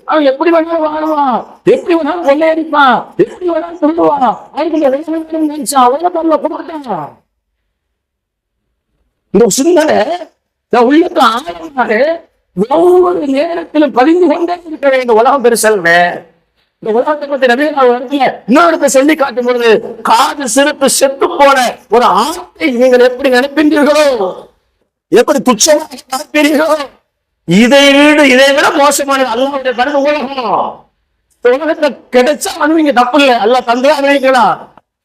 அவன் எப்படி வேணாலும் வாழுவான், எப்படி வேணாலும் கொள்ளையடிப்பான், எப்படி வேணாலும் சொல்லுவான். கொடுத்தான் இந்த சிந்தனை உள்ளத்து ஆழமாக ஒவ்வொரு நேரத்திலும் பதிந்து கொண்டே இருக்க வேண்டும். உலகம் பெருசல்ல, இந்த உலகத்தை பத்தி நிறைய இன்னொரு சொல்லி காட்டும் பொழுது காது சிறப்பு செத்து போன ஒரு ஆட்டை நீங்கள் எப்படி நினைப்பீர்களோ, எப்படி துச்சமாக நினைப்பீர்களோ, இதை விட மோசமான அல்லாஹ்வுடைய கருத்து உலகம். உலகத்தை கிடைச்சா அனுபவிங்க, தப்பு இல்லை. அல்ல தந்தையா அனுபவிக்கலாம்,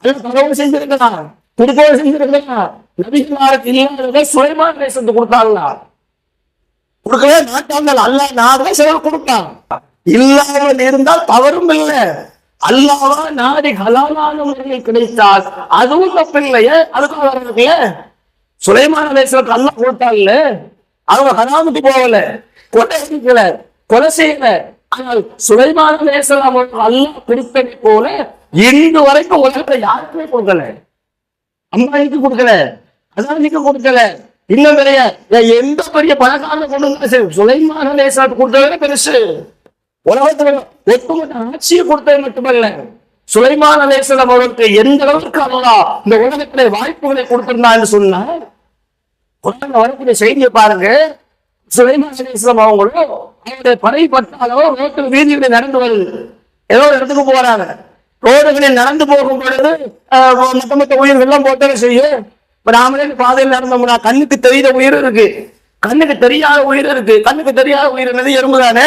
தகவல் செஞ்சிருக்கலாம், கொடுக்கோடு செஞ்சிருக்கலாம். நபிகளாருக்கு இல்லாத சுலைமான் தேசத்துக்கு கொடுத்தாங்களா? கொடுக்கவே மாட்டாங்க. அல்லாஹ் நாடே செலவு கொடுத்தான். இல்லாமல் இருந்தால் தவறும் இல்லை. அல்லாஹ் நாடி ஹலாலான முறையில் கிடைத்தால் அதுவும் தப்பு இல்லையே, அதுக்கும் வரல. சுலைமான் அலைஹிஸ்ஸலாம் அல்லாஹ் கொடுத்தாங்கல்ல, அவங்க ஹராமுக்கு போகல, கொலை செய்யல. ஆனால் சுலைமான் அலைஹிஸ்ஸலாம் அல்லாஹ் கொடுத்ததை போல இன்று வரைக்கும் உலகத்தை யாருக்குமே கொடுக்கல. அம்மாவுக்கு கொடுக்கல, அதானிக்கு கொடுக்கல, இன்னும் நிறைய எந்த பெரிய பணக்காரனை கொண்டு சரி சுலைமான் அலைஹிஸ்ஸலாம் கொடுத்தவரை பெருசு. உலகத்துல ஒட்டுமொத்த ஆட்சியை கொடுத்தது மட்டுமல்ல, சுலைமான் அலைஹிஸ்ஸலாம் அவர்களுக்கு எந்த அளவுக்கு அல்லாஹ் இந்த உலகத்திலே வாய்ப்புகளை கொடுத்திருந்தான்னு சொன்னா வரக்கூடிய செய்தியை பாருங்க. சுலைமான் அலைஹிஸ்ஸலாம் அவங்களும் அவருடைய படை பட்டாலோ ரோட்டு வீதிகளில் நடந்து வருது. ஏதோ ஒரு இடத்துக்கு போறாங்க, ரோடுகளில் நடந்து போகும் பொழுது மொத்த உயிர்கள்லாம் போட்டே செய்யும். இப்ப நாமளே பாதையில் நடந்தோம்னா கண்ணுக்கு தெரியாத உயிர் இருக்கு, கண்ணுக்கு தெரியாத உயிர் இருக்கு. கண்ணுக்கு தெரியாத உயிர் என்னது? எறும்பு தானே.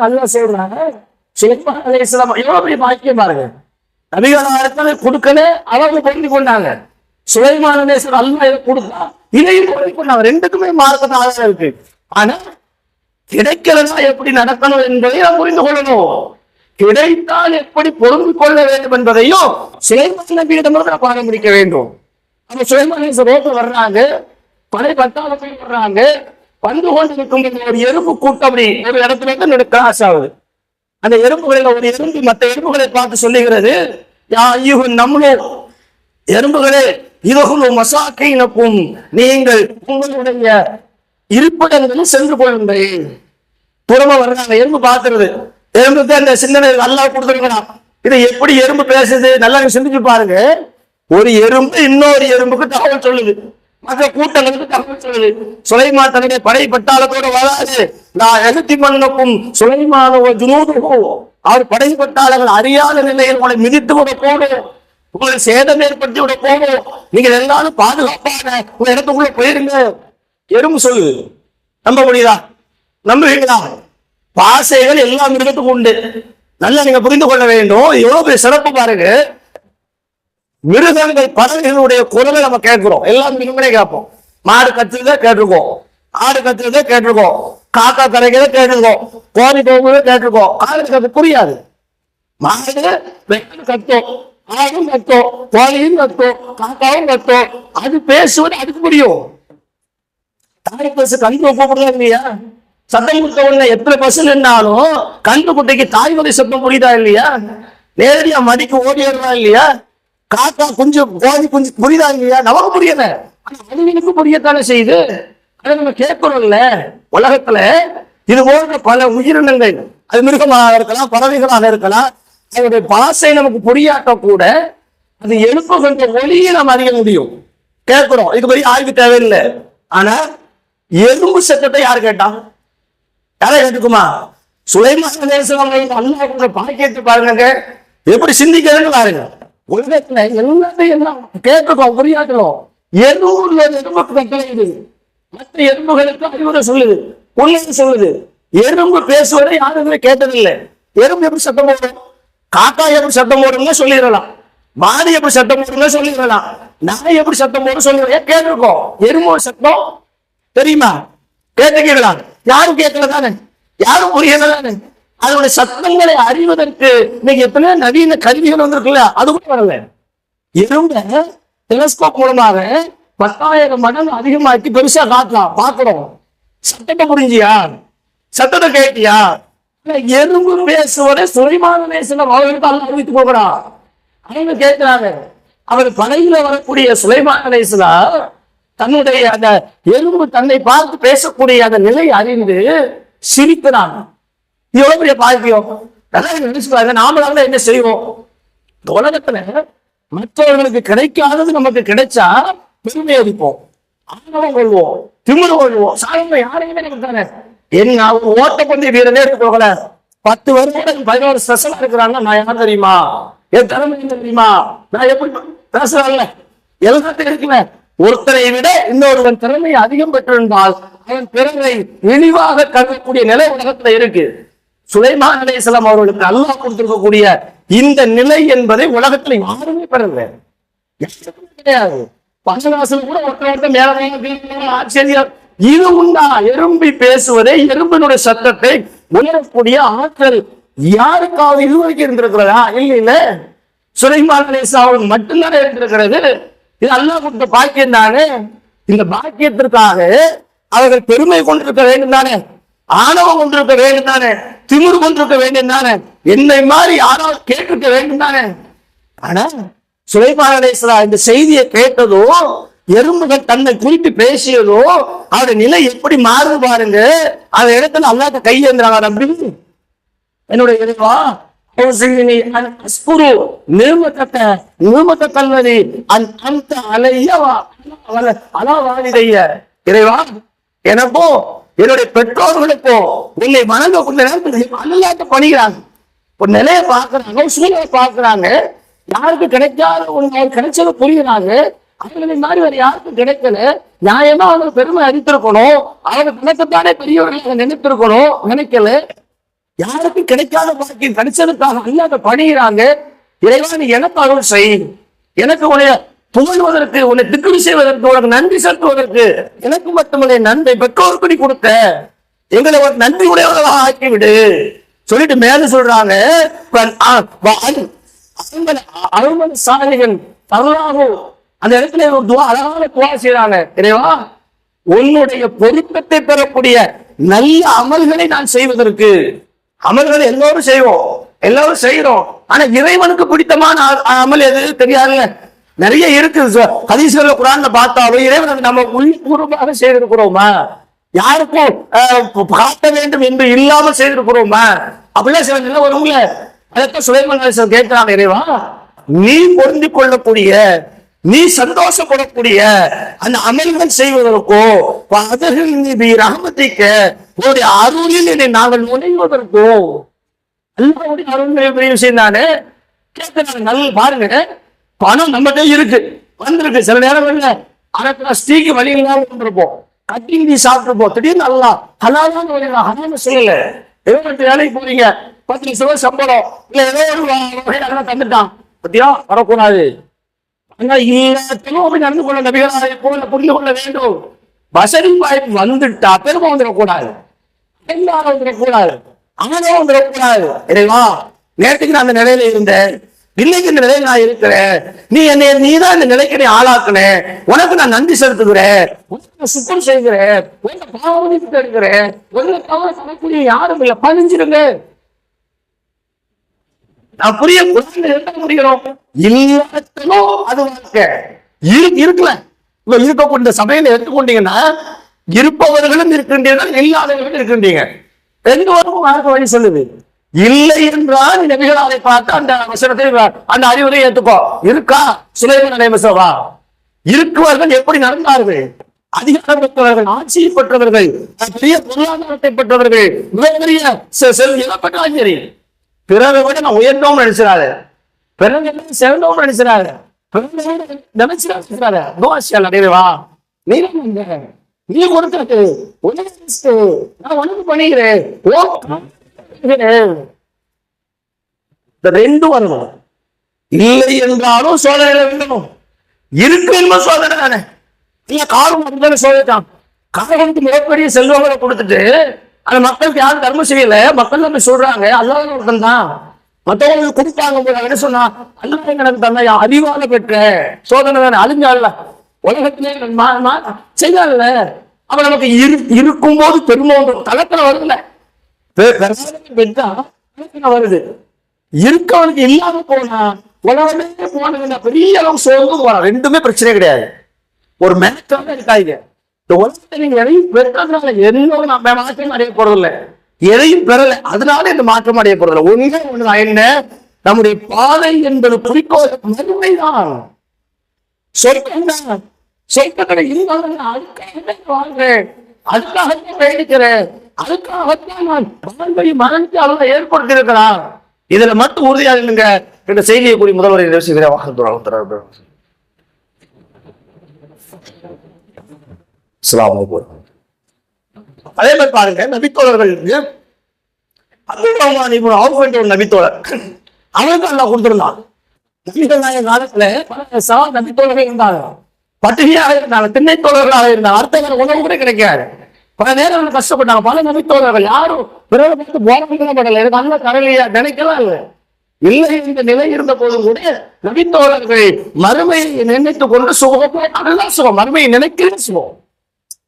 நல்லா சொல்றாங்க. சுலைமான் அலைஹிஸ்ஸலாம் எவ்வளவு பெரிய பாக்கியம் பாருங்க. நபிகளாருக்கு கொடுக்கல, அவங்க பொருந்தி கொண்டாங்க. சுலைமான் அலைஹிஸ்ஸலாம் அல்லாஹ் இதை கொடுத்தா இதையும் பொருந்தி கொண்டாங்க. ரெண்டுக்குமே மார்க்கத்தான் இருக்கு. ஆனா கிடைக்கிறதா எப்படி நடக்கணும் என்பதை நாம் புரிந்து கொள்ளணும். கிடைத்தால் எப்படி பொருந்தி கொள்ள வேண்டும் என்பதையும் சுலைமான் நபியிடமிருந்து பாடம் முடிக்க வேண்டும். அந்த சுலைமான் அலைஹிஸ்ஸலாம் ரோட்ல வர்றாங்க, படை பட்டாளத்தில் வர்றாங்க, வந்து கொண்டு இருக்கும் ஒரு எறும்பு கூட்டம் அப்படி ஒரு இடத்துல இருந்து கிராஸ் ஆகுது. அந்த எறும்புகளில் ஒரு எறும்பு மற்ற எறும்புகளை பார்த்து சொல்லுகிறது, நம்மளே எறும்புகளே இதுகளும் மசாக்கையினக்கும் நீங்கள் உங்களுடைய இருப்பிடங்களில் சென்று கொள்ளுங்கள். புறமா வர்றாங்க, எறும்பு பார்த்துருது. எறும்புக்கு அந்த சிந்தனை நல்லா கொடுத்துருக்கலாம். இதை எப்படி எறும்பு பேசுது நல்லா சிந்திச்சு பாருங்க. ஒரு எறும்பு இன்னொரு எறும்புக்கு தகவல் சொல்லுது, மற்ற கூட்டங்களுக்கு தகவல் சொல்லுது. சுலைமான் தன்னுடைய படை பட்டாளத்தோட வராது, நான் எழுத்தி மண்ணுக்கும் சுலைமான அவர் படை பட்டாளர்கள் அறியாத நிலையில் உங்களை மிதித்து விட போடும், உங்களை சேதம் ஏற்படுத்தி விட போடும், நீங்க எல்லாரும் பாதுகாப்பான உங்க இடத்துக்குள்ள போயிருங்க. எறும்பு சொல்லுது. நம்ப முடியுதா? நம்புவீங்களா? பாசைகள் எல்லா மிருகத்துக்கும் உண்டு. நல்லா நீங்க புரிந்து கொள்ள வேண்டும். எவ்வளவு பெரிய சிறப்பு பாருங்க. மிருகங்கள் பறவைகளுடைய குரலை நம்ம கேட்கிறோம், எல்லா மிருகங்களே கேட்போம். மாடு கத்துறத கேட்டிருக்கோம், ஆடு கத்துறத கேட்டிருக்கோம், காக்கா கரைக்கிறத கேட்டிருக்கோம், கோழி போகுறத கேட்டிருக்கோம். ஆளுக்கு அது புரியாது. மாடு கத்தும், ஆடும் கத்தும், கோழியும் கத்தும், காக்காவும் கத்தும். அது பேசுவது அதுக்கு புரியும். தாய் பசு கண்டு கூப்பிடுறா இல்லையா? சத்தம் கொடுத்த உடனே எத்தனை பசு நின்னாலும் கண்டு குட்டைக்கு தாய் வகை சத்தம் புரியுதா இல்லையா? நேரடியா மடிக்கு ஓடிடுறா இல்லையா? காக்கா குஞ்சு கோழி குஞ்சு புரியுதா இல்லையா? நமக்கு புரியல, ஆனா மனிதனுக்கு புரியத்தானே செய்யுது. அதை நம்ம கேட்கிறோம்ல. உலகத்துல இது போன்ற பல உயிரினங்கள், அது மிருகமாக இருக்கலாம், பறவைகளாக இருக்கலாம், அதனுடைய பாசை நமக்கு புரியாட்ட கூட அது எழுப்புகின்ற ஒளியை நாம் அறிய முடியும். கேட்கிறோம், இது பெரிய ஆய்வு தேவையில்லை. ஆனா எறும்பு சத்தத்தை யாரு கேட்டான்? யாரை கேட்டுக்குமா? சுலைமான் அலைஹிஸ்ஸலாம் அல்லாஹ் பாக்கியத்தை பாருங்க, எப்படி சிந்திக்கிறதுன்னு பாருங்க. உலகத்துல எல்லாத்தையும் எல்லாம் கேட்டுக்கோம், புரியாட்டோம். எறும்புல எறும்புக்கு கட்டளையுது, மற்ற எறும்புகளுக்கு அறிவுரை சொல்லுது, உள்ளது சொல்லுது. எறும்பு பேசுவதை யாருமே கேட்டதில்லை. எறும்பு எப்படி சத்தம் போடும்? காக்கா எப்படி சத்தம் போடுங்க சொல்லிடலாம், மாடு எப்படி சத்தம் போடுங்க சொல்லிடலாம், நாய் எப்படி சத்தம் போடும் சொல்லிடலாம். கேட்டிருக்கோம். எறும்பு சத்தம் தெரியுமா? கேட்டுக்கலாம். யாரும் கேட்கல தானே, யாரும் புரியல தானே. அதனுடைய சத்தங்களை அறிவதற்கு இன்னைக்கு எத்தனையோ நவீன கருவிகள் வந்திருக்குல்ல, அது கூட வரல. இரும்ப டெலஸ்கோப் மூலமாக 10,000 மடங்கு அதிகமாக்கி பெருசா காட்டலாம், பாக்குறோம். சத்தத்தை புரிஞ்சியா? சத்தத்தை கேட்டியா? எறும்பு பேசுவதை சுலைமான நேசன வாழ்க்கை அல்ல அறிவித்து போகிறான். அவங்க கேட்கிறாங்க. அவர் படையில வரக்கூடிய சுலைமான நேசனா தன்னுடைய அந்த எறும்பு தன்னை பார்த்து பேசக்கூடிய அந்த நிலை அறிந்து சிரிக்கிறாங்க. எவ்வளவு பெரிய பாக்கியம்! நல்லா நினைச்சு பாருங்க. நாமளாக என்ன செய்வோம்? உலகத்துல மற்றவர்களுக்கு கிடைக்காதது நமக்கு கிடைச்சா பெருமை அடிப்போம், ஆணவம் கொள்வோம், திமிரு கொள்வோம். சாதாரண யாரையுமே நினைக்கிறாங்க. என்ன ஒரு ஓட்டப்பந்தய வீரனே போகல 10 வருடம் 11 ஸ்பெஷலா இருக்கிறாங்க. நான் யார் தெரியுமா? என் திறமை என்ன தெரியுமா? நான் எப்படி பேசுறாங்கல்ல, எல்லாத்தையும் இருக்குல்ல. ஒருத்தரை விட இன்னொருவன் திறமை அதிகம் பெற்றிருந்தால் அவன் பிறரை இழிவாக கருதக்கூடிய நிலை உலகத்துல இருக்கு. சுலைமான் அலைஹிஸ்ஸலாம் அவர்களுக்கு அல்லாஹ் கொடுத்திருக்கக்கூடிய இந்த நிலை என்பதை உலகத்துல யாருமே பெறல, கிடையாது. பஞ்சகாசம் கூட ஒருத்த மேல ஆச்சரியம். இது உண்டா? எறும்பி பேசுவதை, எறும்பினுடைய சத்தத்தை உணரக்கூடிய ஆற்றல் யாருக்காவது இதுவரைக்கும் இருந்திருக்கிறதா? இல்ல. சுலைமான் அலைஹிஸ்ஸலாம் அவர்களுக்கு மட்டும்தானே இருந்திருக்கிறது. இது அல்லாஹ் கொடுத்த பாக்கியம் தானே. இந்த பாக்கியத்திற்காக அவர்கள் பெருமை கொண்டிருக்க வேண்டும் தானே, ஆணவம் கொண்டிருக்க வேண்டும் தானே, திமிரு கொண்டிருக்க வேண்டும் தானே, என்னை மாதிரி யாராவது கேட்டிருக்க வேண்டும் தானே. ஆனா சுலைமான் அலைஹிஸ்ஸலாம் இந்த செய்தியை கேட்டதோ, எறும்புகள் தன்னை குறித்து பேசியதோ, அவருடைய நிலை எப்படி மாறுது பாருங்க. அந்த இடத்துல அல்லாஹ்ட்ட கையேந்திராங்க. நம்பி என்னுடைய இறைவா இறைவா, எனக்கோ என்னுடைய பெற்றோர்களுக்கோ உன்னை வணங்கக்கூடிய அல்லாஹ்ட்ட பணிகிறாங்க. ஒரு நிலையை பார்க்கிறாங்க, சூழலை பார்க்கிறாங்க. யாருக்கு கிடைக்காத ஒன்று கிடைச்சது புரியுறாங்க. அவர்களை மாதிரி வேற யாருக்கும் கிடைக்கல. நியாயமா அவங்க பெருமை அடித்திருக்கணும், அவங்க தனக்குத்தானே பெரியவர்கள் நினைத்திருக்கணும், நினைக்கல. யாருக்கு கிடைக்காத பாக்கியம் கிடைச்சதுக்காக அல்லாஹ்ட்ட பணிகிறாங்க. இறைவா, நீ எனக்கு அருள் செய், எனக்கு உன்னை புகழ்வதற்கு, உன்னை திக்கு செய்வதற்கு, உனக்கு நன்றி செலுத்துவதற்கு, எனக்கு மட்டுமல்ல நன்மை பெற்றோருக்கு நீ கொடுத்த, எங்களை ஒரு நன்றி உடையவர்களாக ஆக்கிவிடு சொல்லிட்டு மேல சொல்றாங்க. அந்த இடத்துல ஒரு துவா, அழகான துவா செய்யறாங்க. இறைவா, உன்னுடைய பொருத்தத்தை பெறக்கூடிய நல்ல அமல்களை நான் செய்வதற்கு, அமல்களை எல்லோரும் செய்வோம், எல்லாரும் செய்யறோம். ஆனா இறைவனுக்கு பிடித்தமான அமல் எது தெரியாதுல்ல, நிறைய இருக்கு. ஹதீஸ்ல குர்ஆன்ல பார்த்தாலும் இறைவனுக்கு நம்ம உள்பூர்வமாக செய்திருக்கிறோமா? யாருக்கும் காட்ட வேண்டும் என்று இல்லாமல் செய்திருக்கிறோமா? அப்படிலாம் சில நிலை வரும்ல. அதைத்தான் சுலைமான் அலைஹிஸ்ஸலாம் கேட்கிறாங்க. இறைவா, நீ பொருந்தி கொள்ளக்கூடிய, நீ சந்தோஷப்படக்கூடிய அந்த அமல்கள் செய்வதற்கோ, ரஹ்மத்திக்க உன்னுடைய அருளில் என்னை நாங்கள் நுழைவதற்கோ, அல்லாஹ்வுடைய அருள் பெரிய விஷயம் தானே. கேட்கிறாங்க. நல்லா பாருங்க, பணம் நம்மகிட்ட இருக்கு, வந்திருக்கு. சில நேரங்கள்ல அரை ஸ்டீக்கு வழி இல்லாம கொண்டிருப்போம், கட்டிங் டீ சாப்பிட்டுருப்போம். திடீர்னு அல்லாஹ் ஹலாலான வழியில, ஹராம சொல்லல. ஏதோ ஒரு வேலைக்கு போறீங்க, 10 லட்சம் சம்பளம், இல்ல ஏதோ ஒரு வகையில தந்துட்டான், பத்தியா வரக்கூடாது. ஆனா எல்லாத்தையும் நடந்து கொள்ள நபிகளாரை போல புரிந்து கொள்ள வேண்டும். வசதி வாய்ப்பு வந்துட்டா பெருமை வந்துடக்கூடாது, எல்லாரும் வந்துடக்கூடாது, ஆணவம் வந்துடக்கூடாது. இறைவா, நேற்றுக்கு நான் அந்த நிலையில இருந்தேன், இன்னைக்கு இந்த நிலையில நான் இருக்கிறேன், நீதான் இந்த நிலைக்கு நீ ஆளாக்குன, உனக்கு நான் நன்றி செலுத்துகிறேன், உனக்கு சுத்தம் செய்கிறேன், உனக்கு பாவனைக்கு எடுக்கிறேன், உனக்கு தவறு சமைக்கூடிய யாரும் இல்லை, பதிஞ்சிருங்க. நான் புரிய புரியணும். எல்லாத்திலும் அது வாழ்க்கை இருக்குல்ல. இருக்கக்கூடிய சபையில எடுத்துக்கொண்டீங்கன்னா இருப்பவர்களும் இருக்கின்றீர்கள், இல்லாதவர்களும் இருக்கின்றீங்க. ரெண்டு வரும் வாழ்க்கை வழி சொல்லுது. இல்லை என்றால் நபிகளாரை பார்த்து அந்த வசனத்தை, அந்த அறிவுரை ஏற்றுக்கோ. இருக்கா? சுலைமான் அலைஹிஸ்ஸலாம் இருக்குவர்கள் எப்படி நடந்தார்கள்? அதிகாரம் பெற்றவர்கள், ஆட்சியை பெற்றவர்கள், பெரிய பொருளாதாரத்தை பெற்றவர்கள், மிகப்பெரிய பெற்றாலும் சரி, பிறரை விட நான் உயர்ந்தோம் நினைச்சாரு, பிறகு சிறந்தோம் நினைச்சாரு, நினைச்சாரு. அடைவா, நீ கொடுத்து நான் உனக்கு பண்ணிக்கிறேன். ரெண்டு வரணும். இல்லை என்றாலும் சோதனை வேணும், இருக்கு என்பது சோதனை தானே. நீங்க காரணம் சோதிச்சான். காரணத்துக்கு மிகப்பெரிய செல்வங்களை கொடுத்துட்டு அந்த மக்களுக்கு யாரும் தர்மம் செய்யல. மக்கள் நம்ம சொல்றாங்க அல்லாஹ் ஒருத்தன் தான். மற்றவங்களுக்கு கொடுத்தாங்க போது என்ன சொன்னா, அல்லாஹ் எனக்கு தந்தா அறிவால பெற்ற சோதனை தானே, அழிஞ்சால உலகத்திலே செய்யல. அப்ப நமக்கு இருக்கும் போது பெருமை தளத்துல வருதுல, பெற்றா வருது. இருக்கவனுக்கு இல்லாம போனா உலகமே போனதுன்னா பெரிய அளவு சோர்ந்து போறான். ரெண்டுமே பிரச்சனை கிடையாது, ஒரு மேட்சாக இருக்காங்க. இந்த உலகத்தை நீங்க எதையும் பெற்றதுனால எல்லோரும் நம்ம மாற்றம் அடைய போறது இல்லை, எதையும் பெறல அதனால இந்த மாற்றம் அடைய போறது இல்லை. ஒண்ணுதான் என்ன, நம்முடைய பாதை என்பது குறிக்கோள் மறுமைதான், சொர்க்கம் தான். சொர்க்கத்துல இருந்தாலும் அதுக்காகவே வாழ்றேன், அதுக்காகத்தான் வேண்டிக்கிறேன், அதுக்காகத்தான் நான் வாழ்வை மனத்தை அளவு ஏற்படுத்தி இருக்கிறான். இதுல மட்டும் உறுதியாக இல்லைங்க. இந்த செய்தியை கூறி முதல்வரை அதே மாதிரி பாருங்க, நபித்தோழர்கள் ஒரு நபித்தோழர் அவனுக்கு அல்லா கொடுத்திருந்தான். நபிகள் நாயக காலத்துல பல நபித்தோழர்கள் இருந்தாங்க, பட்டினியாக இருந்தாங்க, திண்ணை தோழர்களாக இருந்தாங்க, அர்த்தம் உணவு கூட கிடைக்காது. பல நேரம் கஷ்டப்பட்டாங்க. பல நபித்தோழர்கள் யாரும் பிறகு பார்த்து போராடப்படல, எனக்கு நல்ல கரலையா நினைக்கலாம் இல்லை. இல்லை இந்த நிலை இருந்த போதும் கூட நபித்தோழர்கள் மறுமையை நினைத்துக் கொண்டு சுகம், அதுதான் சுகம். மறுமையை நினைக்கிறது சுகம்.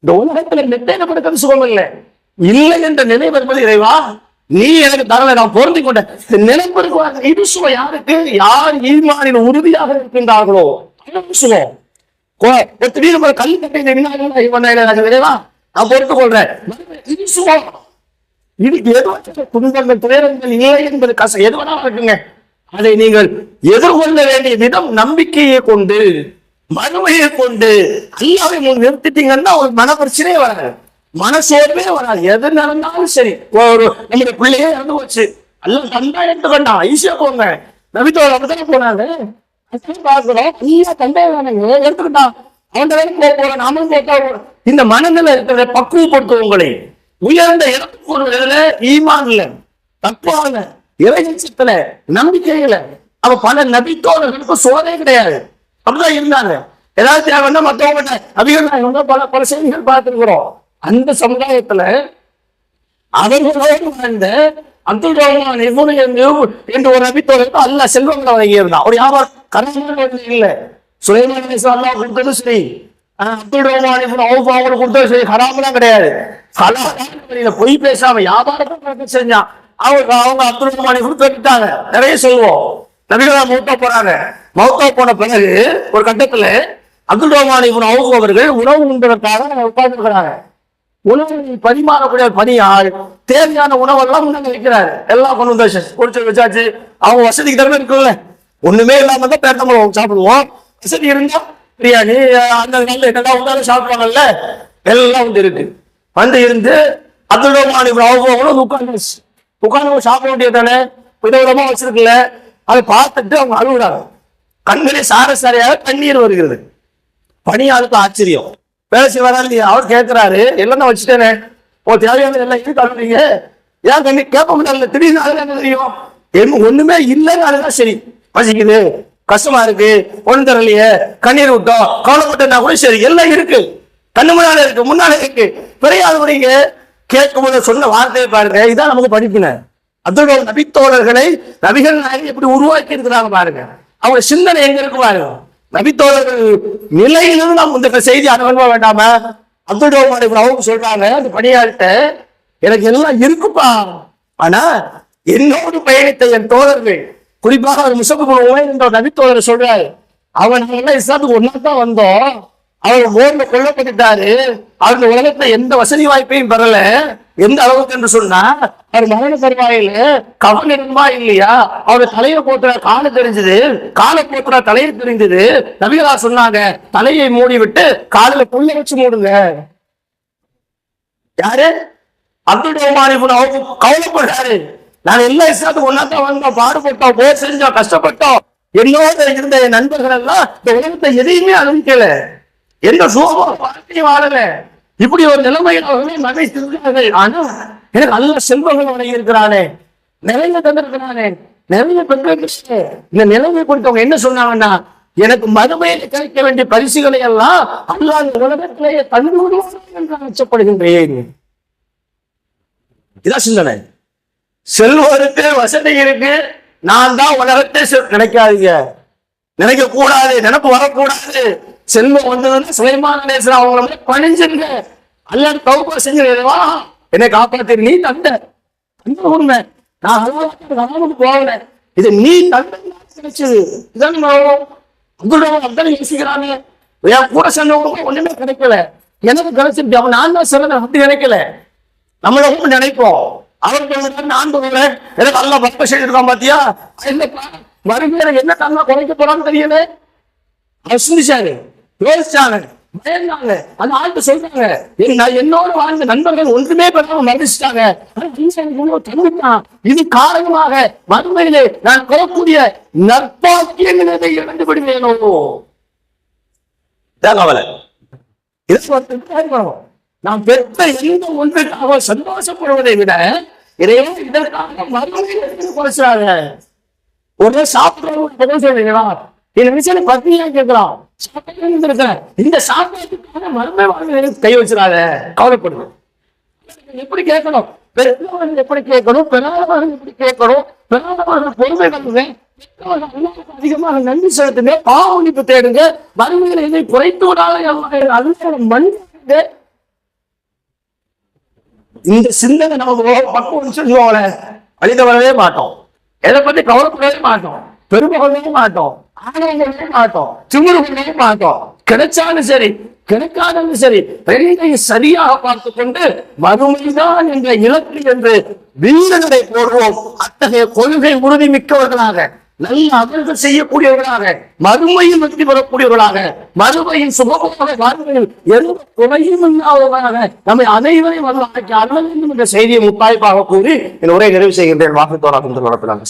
இந்த உலகத்துல நெட்டைப்படுக்கிறது சுகம் இல்லை. இல்லை என்ற நினைவு என்பது இறைவா நீ எனக்கு தரல, நான் பொருந்தி கொண்டேன். நினைப்பு இது சுகம். யாருக்கு? யார் ஈமானில் உறுதியாக இருக்கின்றார்களோ சுகம். திடீர்னு கல் கட்டை இறைவா நான் பொறுத்துக் கொள்றேன், இது சுகம். இதுக்கு எதுவும் துன்பங்கள் துயரங்கள் இல்லை என்பது கஷ்டம் எதுவெல்லாம் இருக்குங்க. அதை நீங்கள் எதிர்கொள்ள வேண்டிய விதம் நம்பிக்கையை கொண்டு, மறுமையை கொண்டு அல்லாவை நிறுத்திட்டீங்கன்னா ஒரு மன பிரச்சனையே வராது, மனசோர்வே வராது. எது நடந்தாலும் சரி, ஒரு நம்முடைய பிள்ளையே இறந்து போச்சு, அல்ல தந்தா எடுத்துக்கொண்டான் ஈஸியா போங்க. நபித்தோட அப்படித்தானே போனாங்க, பார்க்கிறோம் ஐயா தந்தைய வேணுங்க எடுத்துக்கிட்டான், அவன் போறோம் நாமளும் போட்டோம். இந்த மனநிலை இருக்கிற பக்குவப்படுத்தும் உங்களை உயர்ந்த இடத்துக்கு ஈமான்ல, தப்பான இறைச்சத்துல, நம்பிக்கையில. அவ பல நபித்தோழர்களுக்கு சோதனை கிடையாது, அப்படிதான் இருந்தாங்க. ஏதாவது தேவைன்னா மற்றவங்க அதிகம் பல பல செய்திகள் பார்த்திருக்கிறோம். அந்த சமுதாயத்துல அவர்களோடு வாழ்ந்த அப்துல் ரஹ்மான் என்று ஒரு நபித்தோழருக்கு அல்லாஹ் செல்வங்களை வழங்கி இருந்தான். ஒரு வியாபாரம் கரமான இல்லை. சுலைமான் அல்லாஹ் கொடுத்தது சரி, அப்துல் ரஹ்மான் அவங்களுக்கு கொடுத்தது சரி, ஹராமெல்லாம் கிடையாது. பொய் பேசாம வியாபாரத்தை செஞ்சான். அவங்க அப்துல் ரஹ்மானை கொடுத்துட்டாங்க. நிறைய சொல்லுவோம். நபிகளா மௌத்தா போறாங்க. மௌத்தா போன பிறகு ஒரு கட்டத்துல அப்துல் ரஹ்மான் அவங்க அவர்கள் உணவு உண்பதற்காக உட்கார்ந்து இருக்கிறாங்க. உணவு பரிமாறக்கூடிய பணியால் தேவையான உணவெல்லாம் முன்னாங்க வைக்கிறாரு. எல்லாம் கொண்டு வந்து குடிச்சு வச்சாச்சு. அவங்க வசதிக்கு தரமே இருக்குல்ல, ஒண்ணுமே இல்லாம தான் பேர்த்தம்பளம் சாப்பிடுவோம். வசதி இருந்தா பிரியாணி அந்த நாள்ல என்னெல்லாம் உண்டாலும் சாப்பிடுவாங்கல்ல, எல்லாம் வந்து இருக்கு. வந்து இருந்து அப்துல் ரஹ்மான் அவங்களும் உட்கார்ந்து சாப்பிட வேண்டியது தானே, விதவிதமா வச்சிருக்குல்ல. அதை பார்த்துட்டு அவங்க அழுகுறாங்க. கண்களே சார சாரையாக கண்ணீர் வருகிறது. பணியாளுக்கு ஆச்சரியம், வேலை செய்வாரா இல்லையா? அவர் கேட்கிறாரு, எல்லாம் தான் வச்சுட்டேனே, தேவையான எல்லாம் இருக்கு அழுறீங்க, ஏன் கண்ணி கேட்க முடியல? திடீர்னு அழுது என்ன தெரியும்? ஒண்ணுமே இல்லைன்னு அழுதான் சரி, பசிக்குது, கஷ்டமா இருக்கு, ஒண்ணு தரலையே, கண்ணீர் விட்டோம், கவலைப்பட்டா கூட சரி, எல்லாம் இருக்கு, கண்ணு முன்னால இருக்கு, முன்னால இருக்கு. பெரியாரு நீங்க கேட்கும் போது சொன்ன வார்த்தையை பாருங்க, இதான் நமக்கு படிப்பின. அப்துல் நபித்தோழர்களை நபிகள் நாயகம் எப்படி உருவாக்கி இருக்கிறாங்க பாருங்க. அவங்க சிந்தனை எங்க இருக்கு பாருங்க. நபித்தோழர்கள் நிலையிலிருந்து நாம் இந்த செய்தி அனுபவ வேண்டாம. அப்துல் ரஹ்மான் அவங்க சொல்றாங்க அந்த பணியாளர்கிட்ட, எனக்கு எல்லாம் இருக்குப்பா, ஆனா என்னோடு பயணித்த என் தோழர்கள், குறிப்பாக அவர் முசஃபர் என்ற நபித்தோழர் சொல்றாரு, அவன் எல்லாம் இஸ்லாத்துக்கு ஒன்னாத்தான் வந்தோம், அவர் போர்ல கொல்லப்பட்டுட்டாரு, அவங்க உலகத்துல எந்த வசதி வாய்ப்பையும் பெறல. எந்த அளவுக்கு என்று சொன்னா, அவர் மரண தருவாயில கவனிடமா இல்லையா, அவர் தலையை போட்டுற காலை தெரிஞ்சது, காலை போட்டுற தலையை தெரிஞ்சது. நபிகளா சொன்னாங்க, தலையை மூடி விட்டு காலில புள்ள வச்சு மூடுங்க. யாரு? அப்துல் ரஹ்மான் அவங்க கவலைப்படுறாரு, நாங்க எல்லா இஸ்லாத்துக்கு ஒன்னாத்தான் வந்தோம், பாடுபட்டோம், போர் செஞ்சோம், கஷ்டப்பட்டோம், என்னோட இருந்த என் நண்பர்கள் எல்லாம் இந்த உலகத்தை எதையுமே அனுபவிக்கல, எந்த சோகத்தையும் வாழல, இப்படி ஒரு நிலைமையிலே மகிழ்ச்சிருக்கிறார்கள். ஆனா எனக்கு நல்ல செல்வங்கள் வழங்கி இருக்கிறானே, நிறைய தந்திருக்கிறானே, நிறைய பெண்கள். இந்த நிலைமை குறித்தவங்க என்ன சொன்னாங்கன்னா, எனக்கு மறுமையில் கிடைக்க வேண்டிய பரிசுகளை எல்லாம் அல்லாஹ் உலகத்திலேயே தந்து விடுவார்கள் என்று அச்சப்படுகின்றேன். இதான் சிந்தனை. செல்வருக்கு வசதி இருக்கு, நான் தான் உலகத்தை நினைக்காதீங்க, நினைக்க கூடாது, நினைப்பு வரக்கூடாது. செல்வம் வந்ததுன்னு சுலைமான் அலைஹிஸ்ஸலாம் அவங்கள பணிஞ்சுங்க, அல்லாஹ் தௌபா செஞ்சிருவா, என்னை காப்பாத்து, நீ தந்த உண்மை, நான் அல்லாஹ்வுக்கு போகல, இது நீ தந்த கிடைச்சது. இதான் அப்துல் யோசிக்கிறாங்க, என் கூட சேர்ந்தவங்க ஒண்ணுமே கிடைக்கல, எனக்கு கிடைச்சிருக்கு, அவன் நான் தான் சிறந்த அப்படி நினைக்கல. நம்மள நினைப்போம், அவருக்கு நான் போகிறேன், எனக்கு அல்லா பக்க செஞ்சிருக்கான் பாத்தியா, மறுபடியும் என்ன தந்தா குறைக்க போறான்னு தெரியல. அவர் சிந்திச்சாரு, யோசிச்சாங்க, பயந்தாங்க. அந்த ஆள்கிட்ட சொல்றாங்க, என்னோட வாழ்ந்த நண்பர்கள் ஒன்றுமே பெறாம மறைச்சிட்டாங்க, இது காரணமாக மறுமையிலே நான் பெறக்கூடிய நற்பாக்கியங்களை இழந்து விடுவேனோ. கவலை. நாம் பெற்ற எந்த ஒன்றுக்காக சந்தோஷப்படுவதை விட இதையும் இதற்காக மறுமையில குறைச்சாங்க. ஒரு சாப்பிடுறவங்க பத்தினியா கேட்கலாம், இந்த சாப்பாட்டுக்காக மறுமை வாழ்க்கையில கை வச்சிடாத, கவலைப்படுவேன். எப்படி கேட்கணும், எப்படி கேட்கணும், பெறாதவர்கள் எப்படி கேட்கணும், பெறாதவர்கள் பொறுமை கொள்ளுவேன், அதிகமாக நன்றி செலுத்துங்க, பாவனிப்பு தேடுங்க, மறுமையில இதை குறைத்து விடாத மண். இந்த சிந்தனை நமக்கு பக்குவம் சொல்லுவாங்கள, அழித வரவே மாட்டோம், எதை பத்தி கவலைப்படவே மாட்டோம், பெருமை கொள்ளவே மாட்டோம், ஆனந்தமே மாட்டோம், திமிரு கொள்ளவே மாட்டோம். கிடைச்சாலும் சரி கிடைக்காதாலும் சரி ரெண்டையும் சரியாக பார்த்து கொண்டு மறுமைதான் என்ற இலக்கு என்று வீரர்களை போடுவோம். அத்தகைய கொள்கை உறுதி மிக்கவர்களாக, நல்ல அமல்கள் செய்யக்கூடியவர்களாக, மறுமையில் வெற்றி பெறக்கூடியவர்களாக, மறுமையின் சுகமாக வாழ்க்கையில் எந்த குறையும் இல்லாதவர்களாக நம்மை அனைவரையும் அல்ல வேண்டும் என்ற செய்தியை முத்தாய்ப்பாக கூறி என் உரை நிறைவு செய்கின்றேன். வாக்குத்தோராக நடப்பினாங்க.